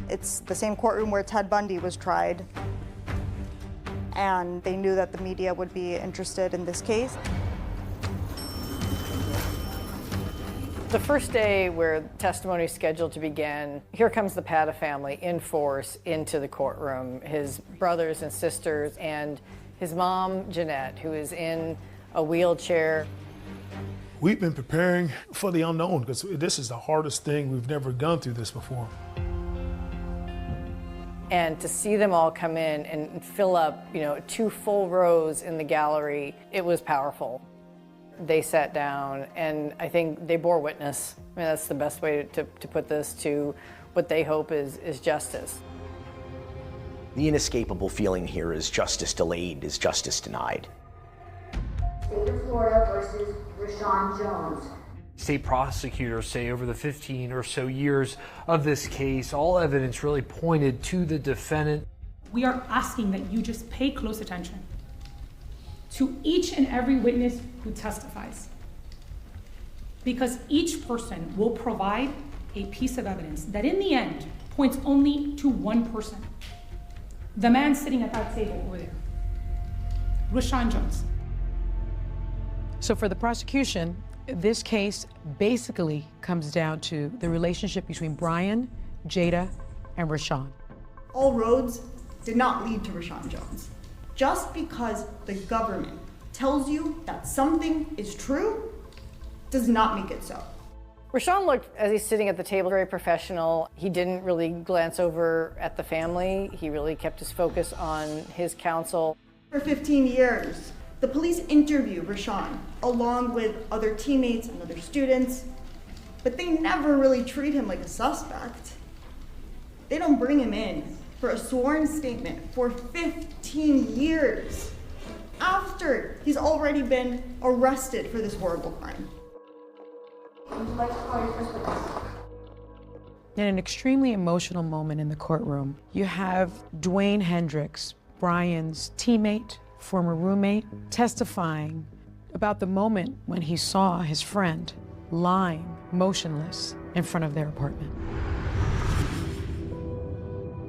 Speaker 18: It's the same courtroom where Ted Bundy was tried. And they knew that the media would be interested in this case.
Speaker 15: The first day where testimony is scheduled to begin, here comes the Pata family in force into the courtroom. His brothers and sisters and his mom, Jeanette, who is in a wheelchair.
Speaker 1: We've been preparing for the unknown because this is the hardest thing. We've never gone through this before.
Speaker 15: And to see them all come in and fill up, 2 full rows in the gallery, it was powerful. They sat down and I think they bore witness. I mean, that's the best way to put this, to what they hope is justice.
Speaker 3: The inescapable feeling here is justice delayed is justice denied.
Speaker 16: State of Florida versus Rashawn Jones.
Speaker 7: State prosecutors say over the 15 or so years of this case, all evidence really pointed to the defendant.
Speaker 8: We are asking that you just pay close attention to each and every witness who testifies, because each person will provide a piece of evidence that in the end points only to one person. The man sitting at that table over there, Rashawn Jones.
Speaker 20: So for the prosecution, this case basically comes down to the relationship between Brian, Jada, and Rashawn.
Speaker 18: All roads did not lead to Rashawn Jones. Just because the government tells you that something is true does not make it so.
Speaker 15: Rashawn looked, as he's sitting at the table, very professional. He didn't really glance over at the family. He really kept his focus on his counsel.
Speaker 18: For 15 years, the police interview Rashawn along with other teammates and other students, but they never really treat him like a suspect. They don't bring him in for a sworn statement for 15 years after he's already been arrested for this horrible crime.
Speaker 16: Would you like to call your first witness?
Speaker 20: In an extremely emotional moment in the courtroom, you have Dwayne Hendricks, Brian's teammate, former roommate, testifying about the moment when he saw his friend lying motionless in front of their apartment.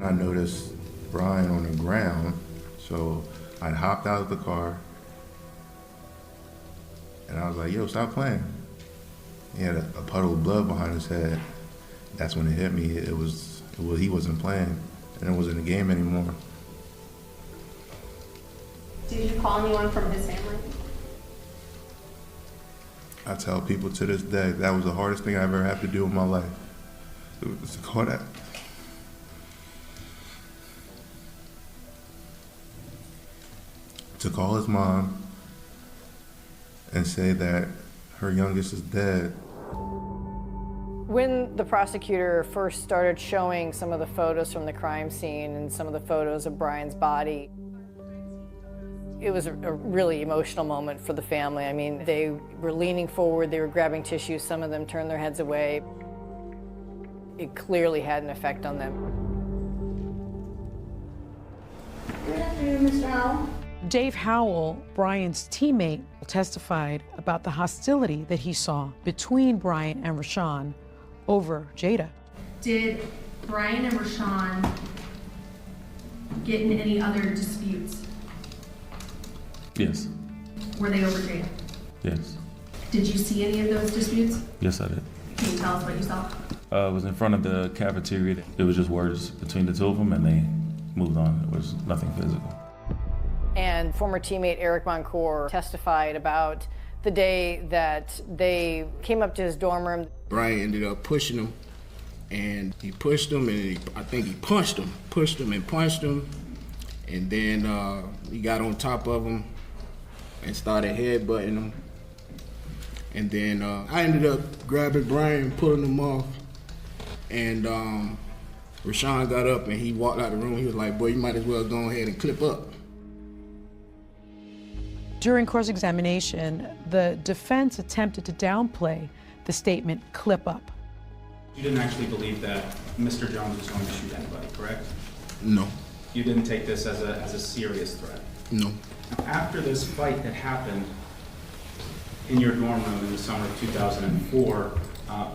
Speaker 14: I noticed Brian on the ground, so I hopped out of the car and I was like, yo, stop playing. He had a puddle of blood behind his head. That's when it hit me. He wasn't playing and it wasn't a game anymore.
Speaker 19: Did you call anyone from his family?
Speaker 14: I tell people to this day, that was the hardest thing I ever had to do in my life. It was to call that. To call his mom and say that her youngest is dead.
Speaker 15: When the prosecutor first started showing some of the photos from the crime scene and some of the photos of Brian's body, it was a really emotional moment for the family. I mean, they were leaning forward, they were grabbing tissues, some of them turned their heads away. It clearly had an effect on them.
Speaker 16: Good afternoon, Mr. Howell.
Speaker 20: Dave Howell, Brian's teammate, testified about the hostility that he saw between Brian and Rashawn over Jada.
Speaker 19: Did Brian and Rashawn get in any other disputes?
Speaker 23: Yes.
Speaker 19: Were they over Jada?
Speaker 23: Yes.
Speaker 19: Did you see any of those disputes?
Speaker 23: Yes, I did.
Speaker 19: Can you tell us what you saw?
Speaker 23: It was in front of the cafeteria. It was just words between the two of them and they moved on. It was nothing physical.
Speaker 15: And former teammate Eric Moncourt testified about the day that they came up to his dorm room.
Speaker 24: Brian ended up pushing him, and he pushed him, and I think he punched him, and punched him, and then he got on top of him and started headbutting him. And then I ended up grabbing Brian and pulling him off, and Rashawn got up and he walked out the room. He was like, boy, you might as well go ahead and clip up.
Speaker 20: During cross-examination, the defense attempted to downplay the statement "clip up."
Speaker 5: You didn't actually believe that Mr. Jones was going to shoot anybody, correct?
Speaker 24: No.
Speaker 5: You didn't take this as a serious threat?
Speaker 24: No.
Speaker 5: After this fight that happened in your dorm room in the summer of 2004,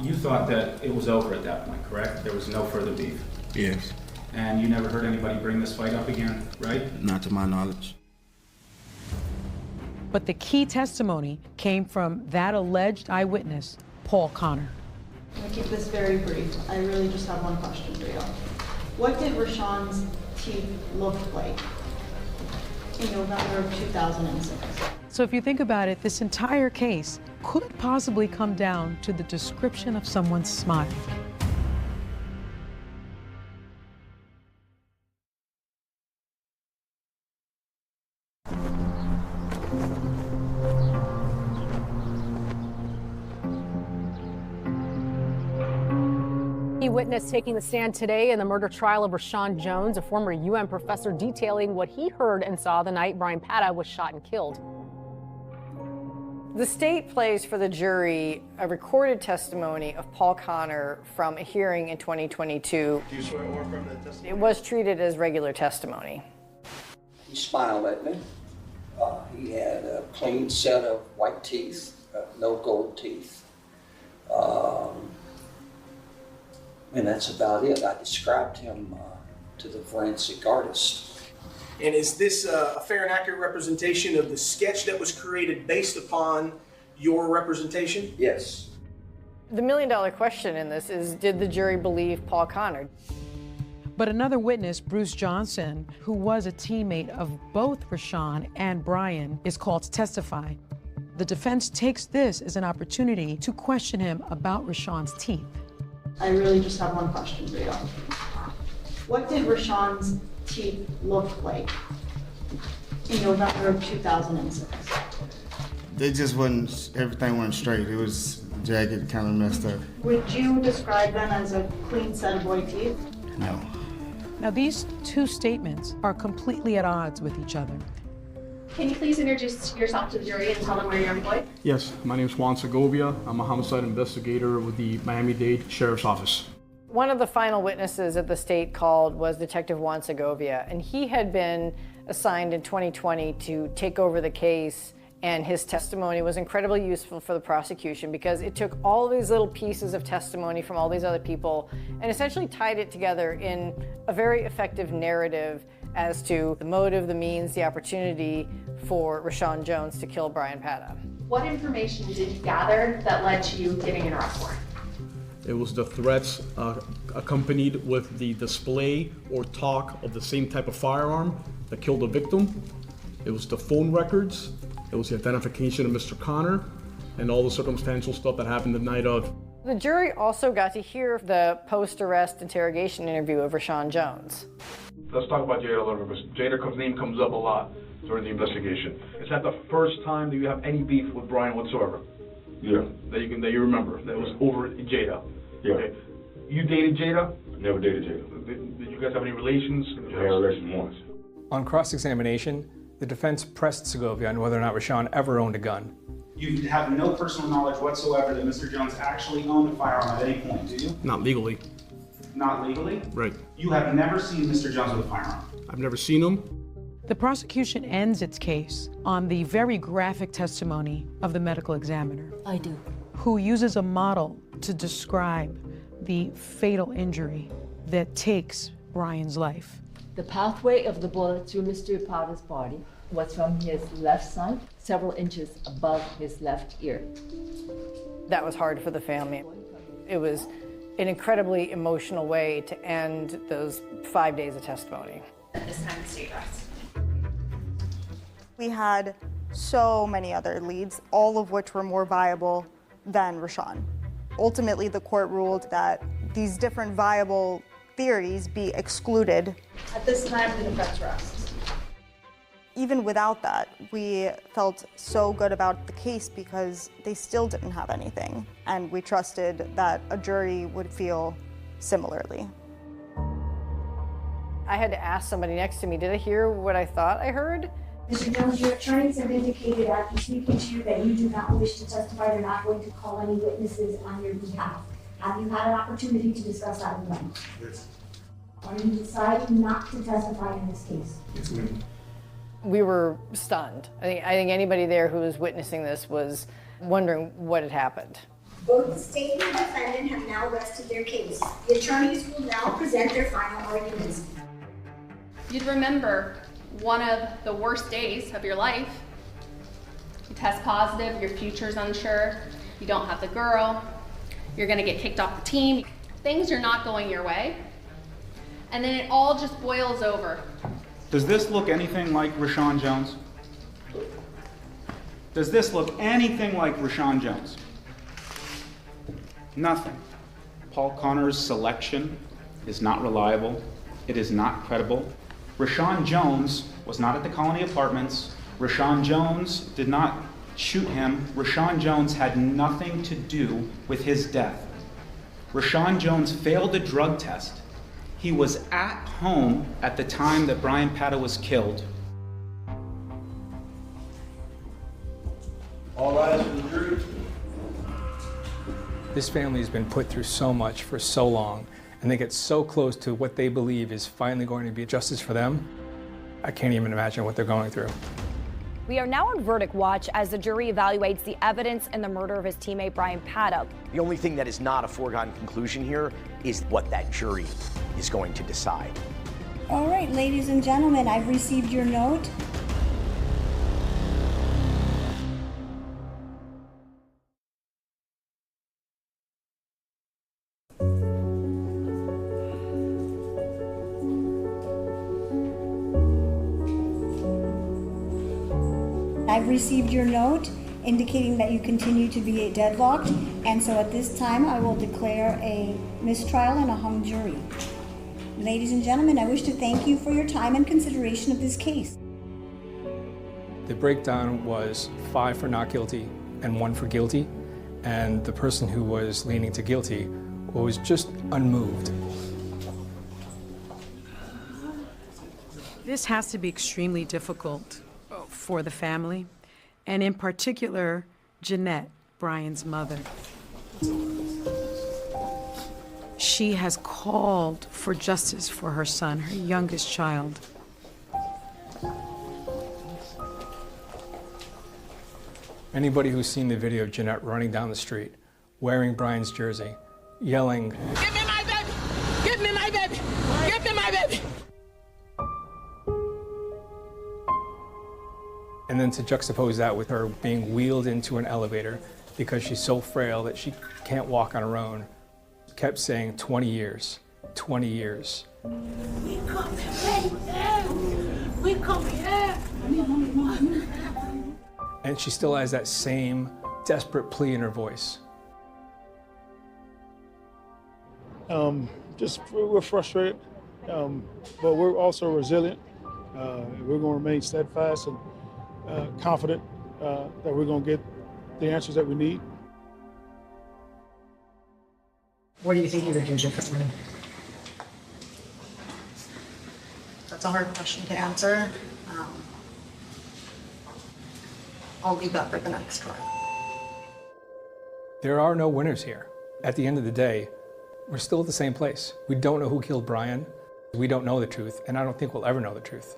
Speaker 5: you thought that it was over at that point, correct? There was no further beef?
Speaker 24: Yes.
Speaker 5: And you never heard anybody bring this fight up again, right?
Speaker 24: Not to my knowledge.
Speaker 20: But the key testimony came from that alleged eyewitness, Paul Connor.
Speaker 18: I'll keep this very brief. I really just have one question for you. What did Rashawn's teeth look like in November of 2006?
Speaker 20: So if you think about it, this entire case could possibly come down to the description of someone's smile.
Speaker 6: Key witness taking the stand today in the murder trial of Rashawn Jones, a former UM professor, detailing what he heard and saw the night Brian Patta was shot and killed.
Speaker 15: The state plays for the jury a recorded testimony of Paul Connor from a hearing in 2022.
Speaker 17: Do you swear or affirm that testimony?
Speaker 15: It was treated as regular testimony.
Speaker 17: He smiled at me. He had a clean set of white teeth, no gold teeth. And that's about it. I described him to the forensic artist.
Speaker 4: And is this a fair and accurate representation of the sketch that was created based upon your representation?
Speaker 17: Yes.
Speaker 15: The million-dollar question in this is, did the jury believe Paul Connor?
Speaker 20: But another witness, Bruce Johnson, who was a teammate of both Rashawn and Brian, is called to testify. The defense takes this as an opportunity to question him about Rashawn's teeth.
Speaker 18: I really just have one question for you. What did Rashawn's teeth look like in November of 2006?
Speaker 9: They just wasn't, everything wasn't straight. It was jagged, kind of messed up.
Speaker 18: Would you describe them as a clean set of white teeth?
Speaker 9: No.
Speaker 20: Now, these two statements are completely at odds with each other.
Speaker 19: Can you please introduce yourself to the jury and tell them where you're employed?
Speaker 10: Yes, my name is Juan Segovia. I'm a homicide investigator with the Miami-Dade Sheriff's Office.
Speaker 15: One of the final witnesses that the state called was Detective Juan Segovia, and he had been assigned in 2020 to take over the case, and his testimony was incredibly useful for the prosecution because it took all these little pieces of testimony from all these other people and essentially tied it together in a very effective narrative as to the motive, the means, the opportunity for Rashawn Jones to kill Brian Patta.
Speaker 19: What information did you gather that led to you getting an arrest warrant?
Speaker 10: It was the threats accompanied with the display or talk of the same type of firearm that killed the victim. It was the phone records. It was the identification of Mr. Connor and all the circumstantial stuff that happened the night of.
Speaker 15: The jury also got to hear the post-arrest interrogation interview of Rashawn Jones.
Speaker 11: Let's talk about Jada a little bit, because Jada's name comes up a lot during the investigation. Is that the first time that you have any beef with Brian whatsoever?
Speaker 22: Yeah.
Speaker 11: That you remember, that was over Jada?
Speaker 22: Yeah.
Speaker 11: Okay. You dated Jada?
Speaker 22: Never dated Jada.
Speaker 11: Did you guys have any relations?
Speaker 22: We had a relation once.
Speaker 2: On cross-examination, the defense pressed Segovia on whether or not Rashawn ever owned a gun.
Speaker 12: You have no personal knowledge whatsoever that Mr. Jones actually owned a firearm at any point, do you?
Speaker 10: Not legally.
Speaker 12: Not legally?
Speaker 10: Right.
Speaker 12: You have never seen Mr. Jones with a firearm?
Speaker 10: I've never seen him.
Speaker 20: The prosecution ends its case on the very graphic testimony of the medical examiner.
Speaker 13: I do.
Speaker 20: Who uses a model to describe the fatal injury that takes Brian's life.
Speaker 13: The pathway of the bullet through Mr. Patta's body was from his left side, several inches above his left ear.
Speaker 15: That was hard for the family. It was an incredibly emotional way to end those 5 days of testimony.
Speaker 19: At this time, the state rests.
Speaker 18: We had so many other leads, all of which were more viable than Rashawn. Ultimately, the court ruled that these different viable theories be excluded.
Speaker 19: At this time, the defense rests.
Speaker 18: Even without that, we felt so good about the case because they still didn't have anything, and we trusted that a jury would feel similarly.
Speaker 15: I had to ask somebody next to me, did I hear what I thought I heard?
Speaker 16: Mr. Jones, your attorneys have indicated after speaking to you that you do not wish to testify. They're not going to call any witnesses on your behalf. Have you had an opportunity to discuss that with them?
Speaker 12: Yes.
Speaker 16: Are you deciding not to testify in this case?
Speaker 12: Yes, ma'am.
Speaker 15: We were stunned. I think anybody there who was witnessing this was wondering what had happened.
Speaker 16: Both the state and the defendant have now rested their case. The attorneys will now present their final arguments.
Speaker 1: You'd remember one of the worst days of your life. You test positive, your future's unsure, you don't have the girl, you're gonna get kicked off the team. Things are not going your way. And then it all just boils over.
Speaker 12: Does this look anything like Rashawn Jones? Does this look anything like Rashawn Jones? Nothing. Paul Connor's selection is not reliable. It is not credible. Rashawn Jones was not at the Colony Apartments. Rashawn Jones did not shoot him. Rashawn Jones had nothing to do with his death. Rashawn Jones failed a drug test. He was at home at the time that Brian Patta was killed.
Speaker 11: All rise for the jury.
Speaker 2: This family has been put through so much for so long, and they get so close to what they believe is finally going to be justice for them. I can't even imagine what they're going through.
Speaker 3: We are now on verdict watch as the jury evaluates the evidence in the murder of his teammate Brian Patta.
Speaker 7: The only thing that is not a foregone conclusion here is what that jury is going to decide.
Speaker 16: All right, ladies and gentlemen, I've received your note. I've received your note indicating that you continue to be deadlocked, and so at this time I will declare a mistrial and a hung jury. Ladies and gentlemen, I wish to thank you for your time and consideration of this case.
Speaker 2: The breakdown was 5 for not guilty and 1 for guilty, and the person who was leaning to guilty was just unmoved.
Speaker 20: This has to be extremely difficult for the family, and in particular, Jeanette, Brian's mother. She has called for justice for her son, her youngest child.
Speaker 2: Anybody who's seen the video of Jeanette running down the street, wearing Brian's jersey, yelling,
Speaker 21: "Give me my baby! Give me my baby! Give me my baby!"
Speaker 2: and then to juxtapose that with her being wheeled into an elevator because she's so frail that she can't walk on her own, kept saying 20 years, 20 years.
Speaker 21: We come here! We come here!
Speaker 2: And she still has that same desperate plea in her voice.
Speaker 25: We're frustrated, but we're also resilient. We're going to remain steadfast and confident that we're going to get the answers that we need.
Speaker 26: What do you think you would do differently?
Speaker 18: That's a hard question to answer. I'll leave that for the next trial.
Speaker 2: There are no winners here. At the end of the day, we're still at the same place. We don't know who killed Brian. We don't know the truth, and I don't think we'll ever know the truth.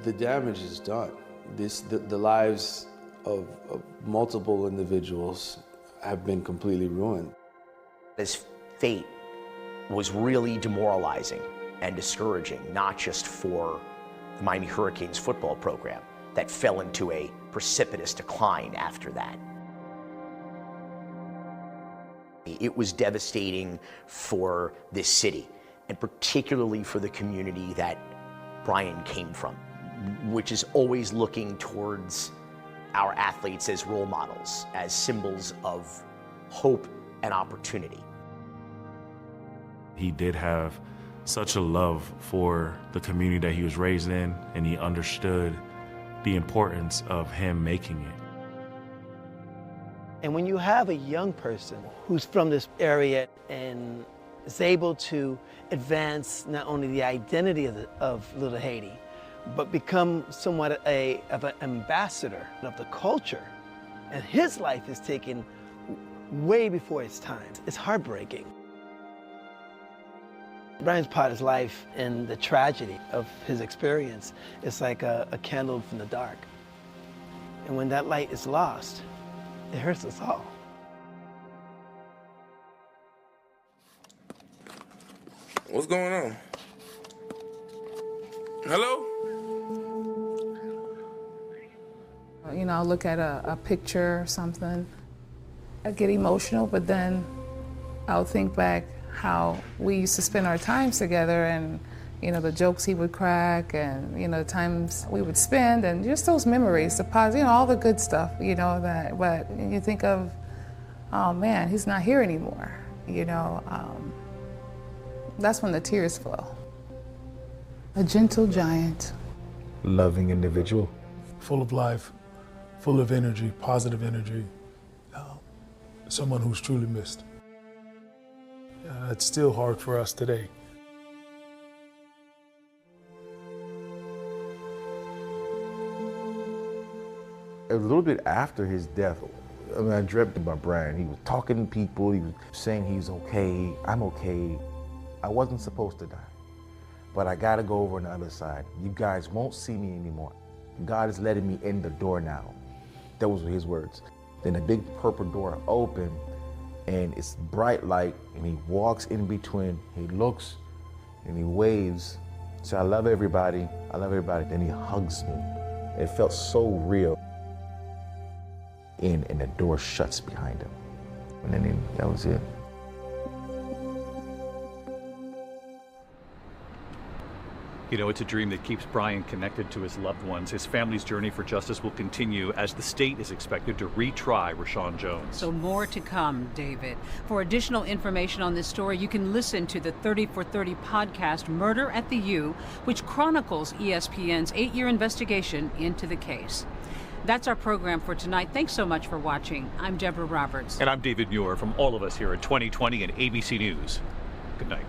Speaker 27: The damage is done. The lives of multiple individuals have been completely ruined.
Speaker 7: His fate was really demoralizing and discouraging, not just for the Miami Hurricanes football program that fell into a precipitous decline after that. It was devastating for this city, and particularly for the community that Brian came from, which is always looking towards our athletes as role models, as symbols of hope and opportunity.
Speaker 23: He did have such a love for the community that he was raised in, and he understood the importance of him making it.
Speaker 4: And when you have a young person who's from this area and is able to advance not only the identity of Little Haiti, but become somewhat of an ambassador of the culture, and his life is taken way before its time, it's heartbreaking. Brian's part of his life and the tragedy of his experience is like a candle from the dark. And when that light is lost, it hurts us all.
Speaker 5: What's going on? Hello?
Speaker 6: You know, I'll look at a picture or something, I get emotional, but then I'll think back how we used to spend our times together and, you know, the jokes he would crack and, you know, the times we would spend and just those memories, the positive, you know, all the good stuff, you know, that, but you think of, oh man, he's not here anymore, you know. That's when the tears flow. A gentle giant.
Speaker 8: Loving individual.
Speaker 25: Full of life, full of energy, positive energy. Someone who's truly missed. It's still hard for us today.
Speaker 8: A little bit after his death, I mean, I dreamt about Brian. He was talking to people, he was saying he's okay, I'm okay. I wasn't supposed to die, but I gotta go over on the other side. You guys won't see me anymore. God is letting me in the door now. Those were his words. Then a big purple door opened and it's bright light and he walks in between, he looks and he waves. So I love everybody, I love everybody. Then he hugs me. It felt so real. And the door shuts behind him. And then that was it.
Speaker 14: You know, it's a dream that keeps Brian connected to his loved ones. His family's journey for justice will continue as the state is expected to retry Rashawn Jones.
Speaker 17: So more to come, David. For additional information on this story, you can listen to the 30 for 30 podcast, Murder at the U, which chronicles ESPN's 8-year investigation into the case. That's our program for tonight. Thanks so much for watching. I'm Deborah Roberts.
Speaker 14: And I'm David Muir from all of us here at 2020 and ABC News. Good night.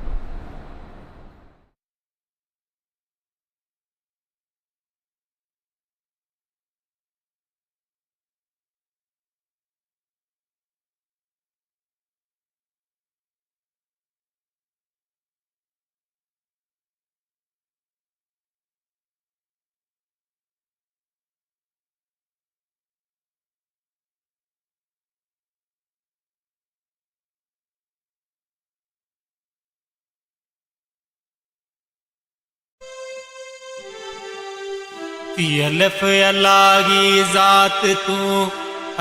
Speaker 24: अल्फ अल्लाह की ज़ात तू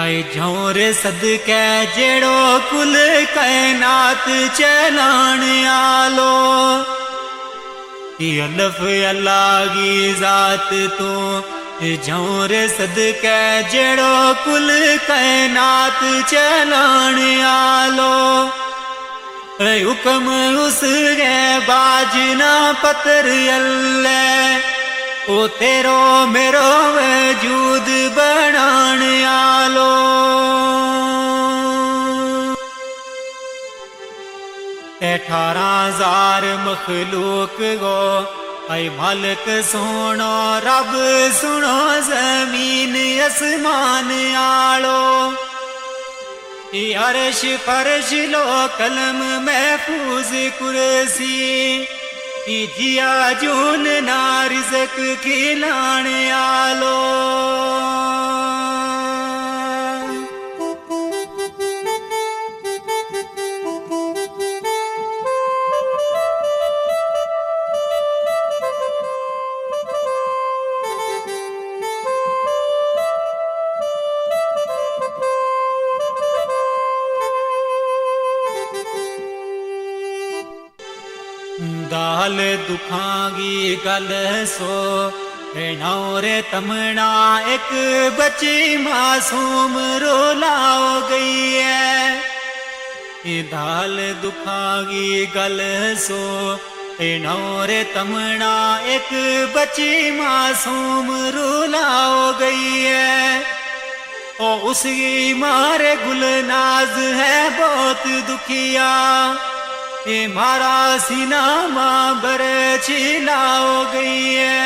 Speaker 24: ऐ झोरे सदके जेड़ो कुल कायनात चलाण आलो अल्फ अल्लाह की ज़ात तू झोरे सदके जेड़ो कुल कायनात चलाण आलो हुक्म उस गे बाजना पतर अल्लाह ओ तेरो मेरो वजूद बनाण आलो 18,000 मखलूक गो ऐ मालिक सोनो रब सुनो जमीन आसमान आलो अर्श फर्श लो कलम महफूज कुर्सी जिया जून ना रिज़क खिलाण आलो दाल दुखांगी गल सो नौरे तमना एक बच्ची मासूम रोलाओ गई है दाल दुखांगी गल सो नौरे तमना एक बच्ची मासूम रोलाओ गई है ओ उसकी मारे गुलनाज है बहुत दुखिया ये मारा सीना माँ बर छिला हो गई है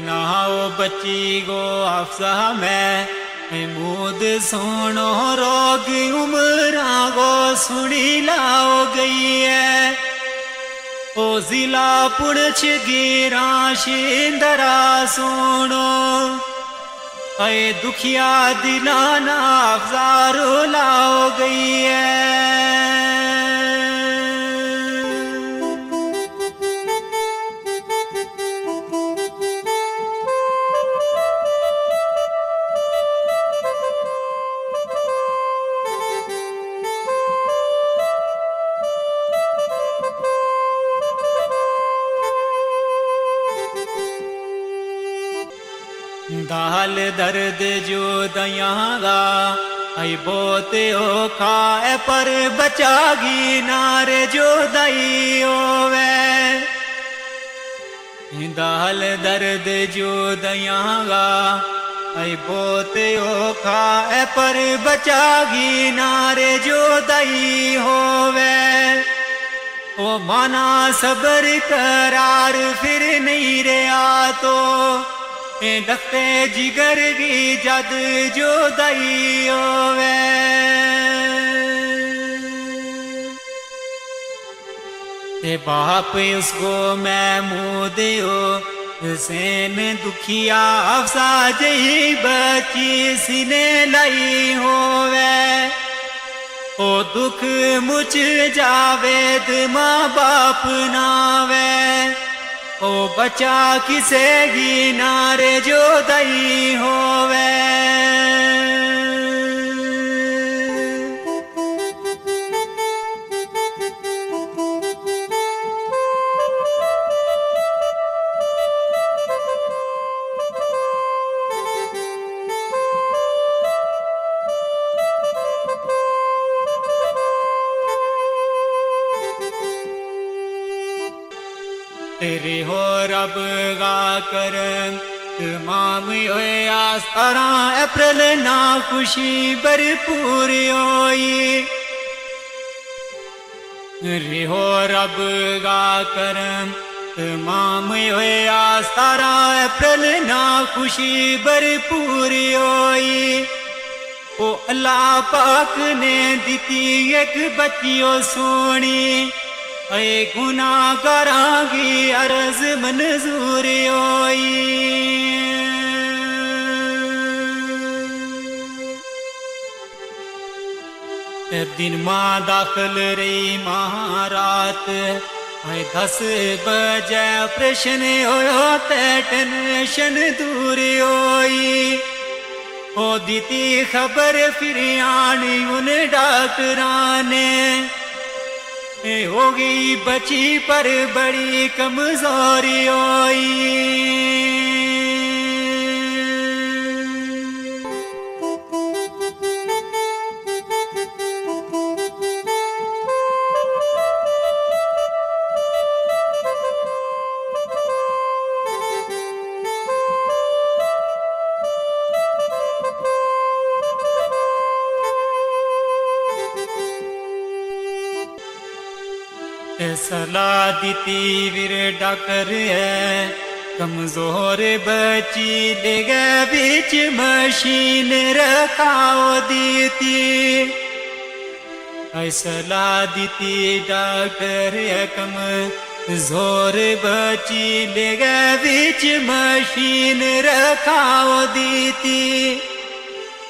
Speaker 24: नाओ बच्ची गो अफसा में महमूद सोनो रोग उमरा गो सुनी लाओ गई है ओ जिला पुणछ गिरा शिंदरा सोनो अय दुखिया दिलाना अफजारो लाओ गई है दाल दर्द जो दयागा आई बोते हो खाए पर बचागी नारे जो दई होवे दाल दर्द जो दयागा आई बोते हो खाए पर बचागी नारे जो दई होवे ओ माना सबर करार फिर नहीं रहा तो दख्ते जिगर की जद जो दई होवे ते बाप उसको मैं मुँह दियो हुसैन दुखिया अफसा जही बची सीने लाई होवे ओ दुख मुझ जावेद माँ बाप नावे ओ बचा किसे ही नारे जो दई होवे तेरे हो रब गा कर तमाम होए आसारा अप्रैल ना खुशी भरपूर होई रे हो रब गा कर तमाम होए आसारा अप्रैल ना खुशी भरपूर होई ओ अल्लाह पाक ने दिती एक बच्चियों सोनी अय गुनाह करांगी अर्ज मंजूर होई दिन माँ दाखिल रही महारात अय 10 बजे ऑपरेशन होयो ते टेंशन दूर होई ओ दीती खबर फिर आनी उन डॉक्टरां ने हो गई बची पर बड़ी कमजोरी होई सलाह दीती वीर डॉक्टर है कमजोर बची ले गए बीच मशीन रखाओ दीती सलाह दीती डॉक्टर है कमजोर बची ले गए बीच मशीन रखाओ दीती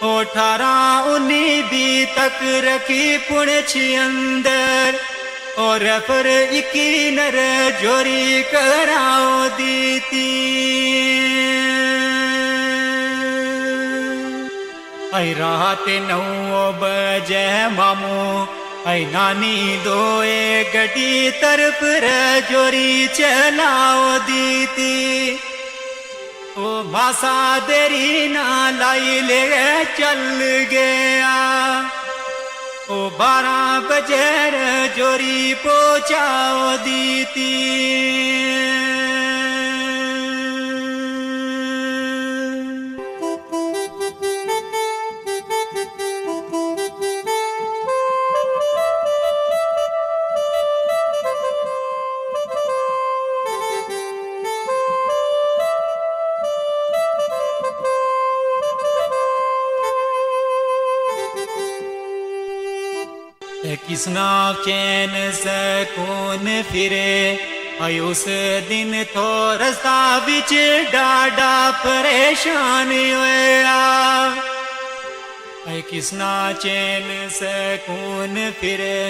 Speaker 24: 18-19 तक रखी पुणछ अंदर और पर इकी नर जोरी कराओ दीती आई रात 9 बजे मामू आई नानी दोए गड्डी तरफ जोरी चलाओ दीती ओ मासा देरी ना लाई ले चल गया ओ 12 बजे जोरी पहुंचाओ दीती किसना चैन सकून फिरे उस दिन तो रस्ता बिच डाडा परेशान होया किसना चैन सकून फिरे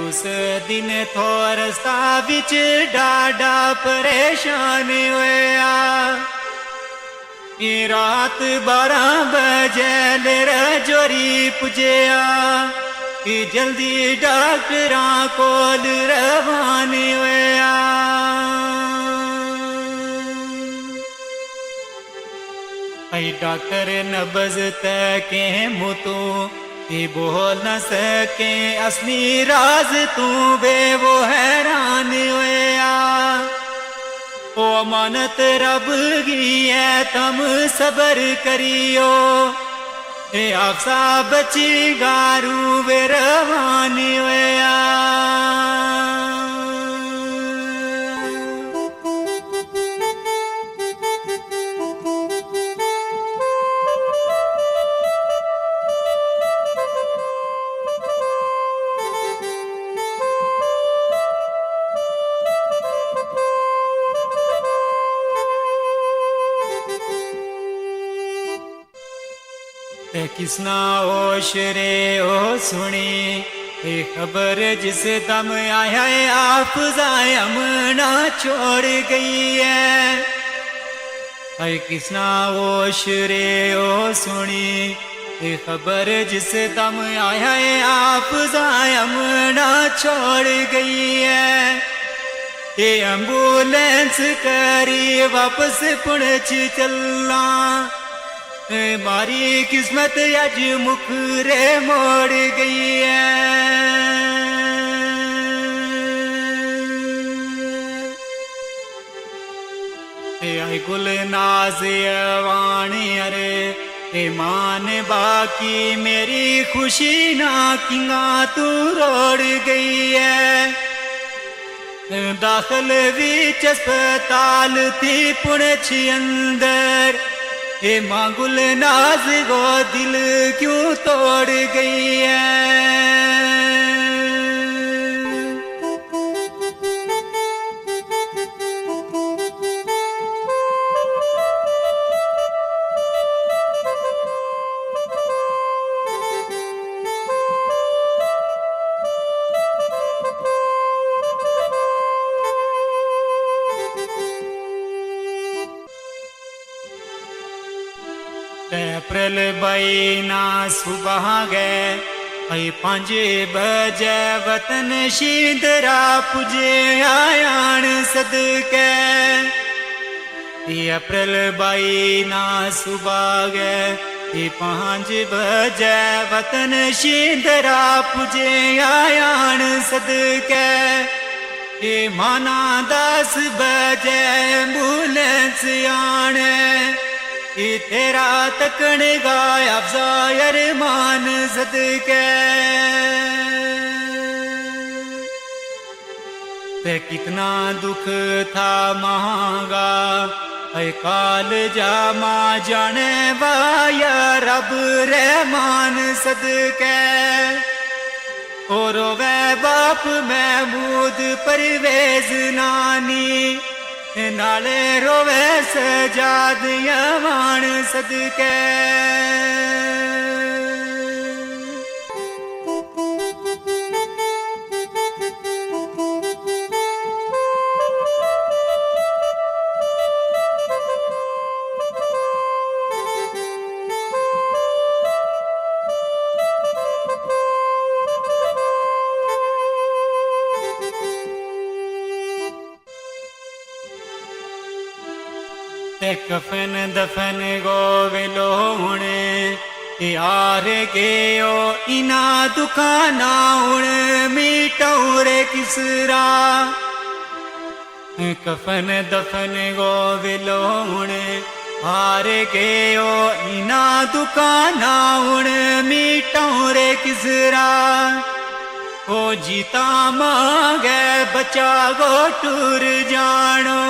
Speaker 24: उस दिन तो रस्ता बिच डाडा परेशान होया रात 12 बजे रजोरी पुजया कि जल्दी डॉक्टरां कोल रवाने होया डॉक्टर नब्ज तके मुतू बोल न सके असली राज तू बे वो हैरान होया ओ अमानत रब की है तम सबर करियो आफसा बची गारू वे रवानी होया किसना होश रे ओ सुनी खबर जिस दम आया है आप जायमना छोड़ गई है किसना होश रे ओ सुनी खबर जिस दम आया है आप जायमना छोड़ गई है एम्बुलेंस करी वापस पुणच चलना मारी किस्मत अज मुख रे मोड़ गई है आई गुल नाज वाणी अरे मान बाकी मेरी खुशी ना किंगा तू रोड़ गई है दाखिल विच अस्पताल थी पुणछ अंदर मांगुल नाज गो दिल क्यों तोड़ गई है अप्रैल 22 ना सुबह गए 5 बजे वतन शींदरा पुजे आयान सदके अप्रैल 22 ना सुबह गए 5 बजे वतन शींदरा पुजे आयान सदके माना 10 बजे एम्बुलेंस आने तेरा तकन गाया अफजायर मान सदके पे कितना दुख था महंगा काल जामा जाने वाया रब रहमान सदके और वे बाप महमूद परवेज नानी नाले रोवे सजाद यवान सदके कफन दफन गोविलो हुणे यार गयो इना दुकाना हुण मीटौरे किसरा कफन दफन गोविलो हुणे हार गयो इना दुकाना हुण मीटौरे किसरा ओ जीता मांगे बचा गो टूर जानो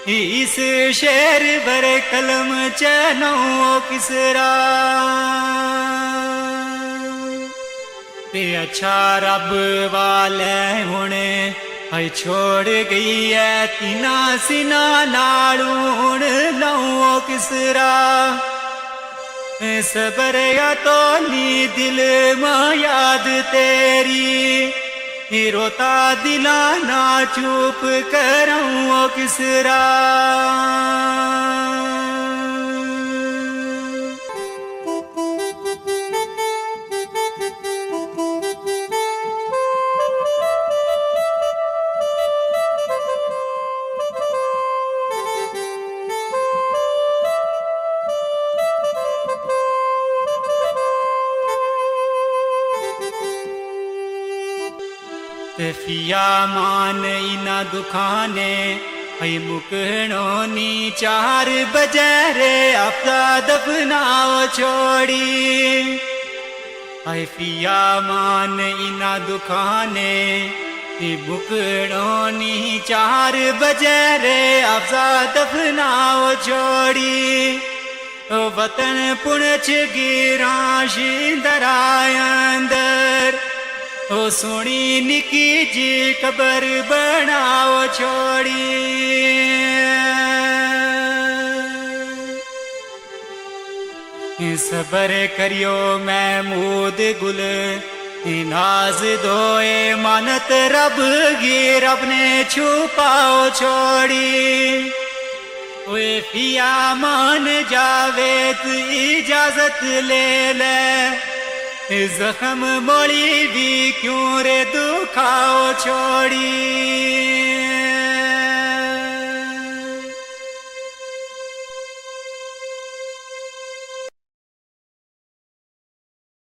Speaker 24: इस शेर बर कलम चनो किसरा ते अच्छा रब वाले हुणे हई छोड़ गई है तीना सिना नालू हुण लऊं किसरा सबर या तो नी दिल मां याद तेरी रोता दिला ना चुप कराऊं किसरा फिया मान इना दुखाने हई मुकणो नी 4 बजे रे आपका दफनाओ छोड़ी हई फिया मान इना दुखाने हई मुकणो नी 4 बजे रे आपका दफनाओ छोड़ी वतन पुणछ गिराशी दराय अंदर ओ सोनी निकी जी कबर बनाओ छोड़ी सबर करियो महमूद गुल नाज दोए मानत रब गी रब ने छुपाओ छोड़ी ओए पिया मान जावे तू इजाजत ले ले जख्म मोड़ी भी क्यों रे दुखाओ छोड़ी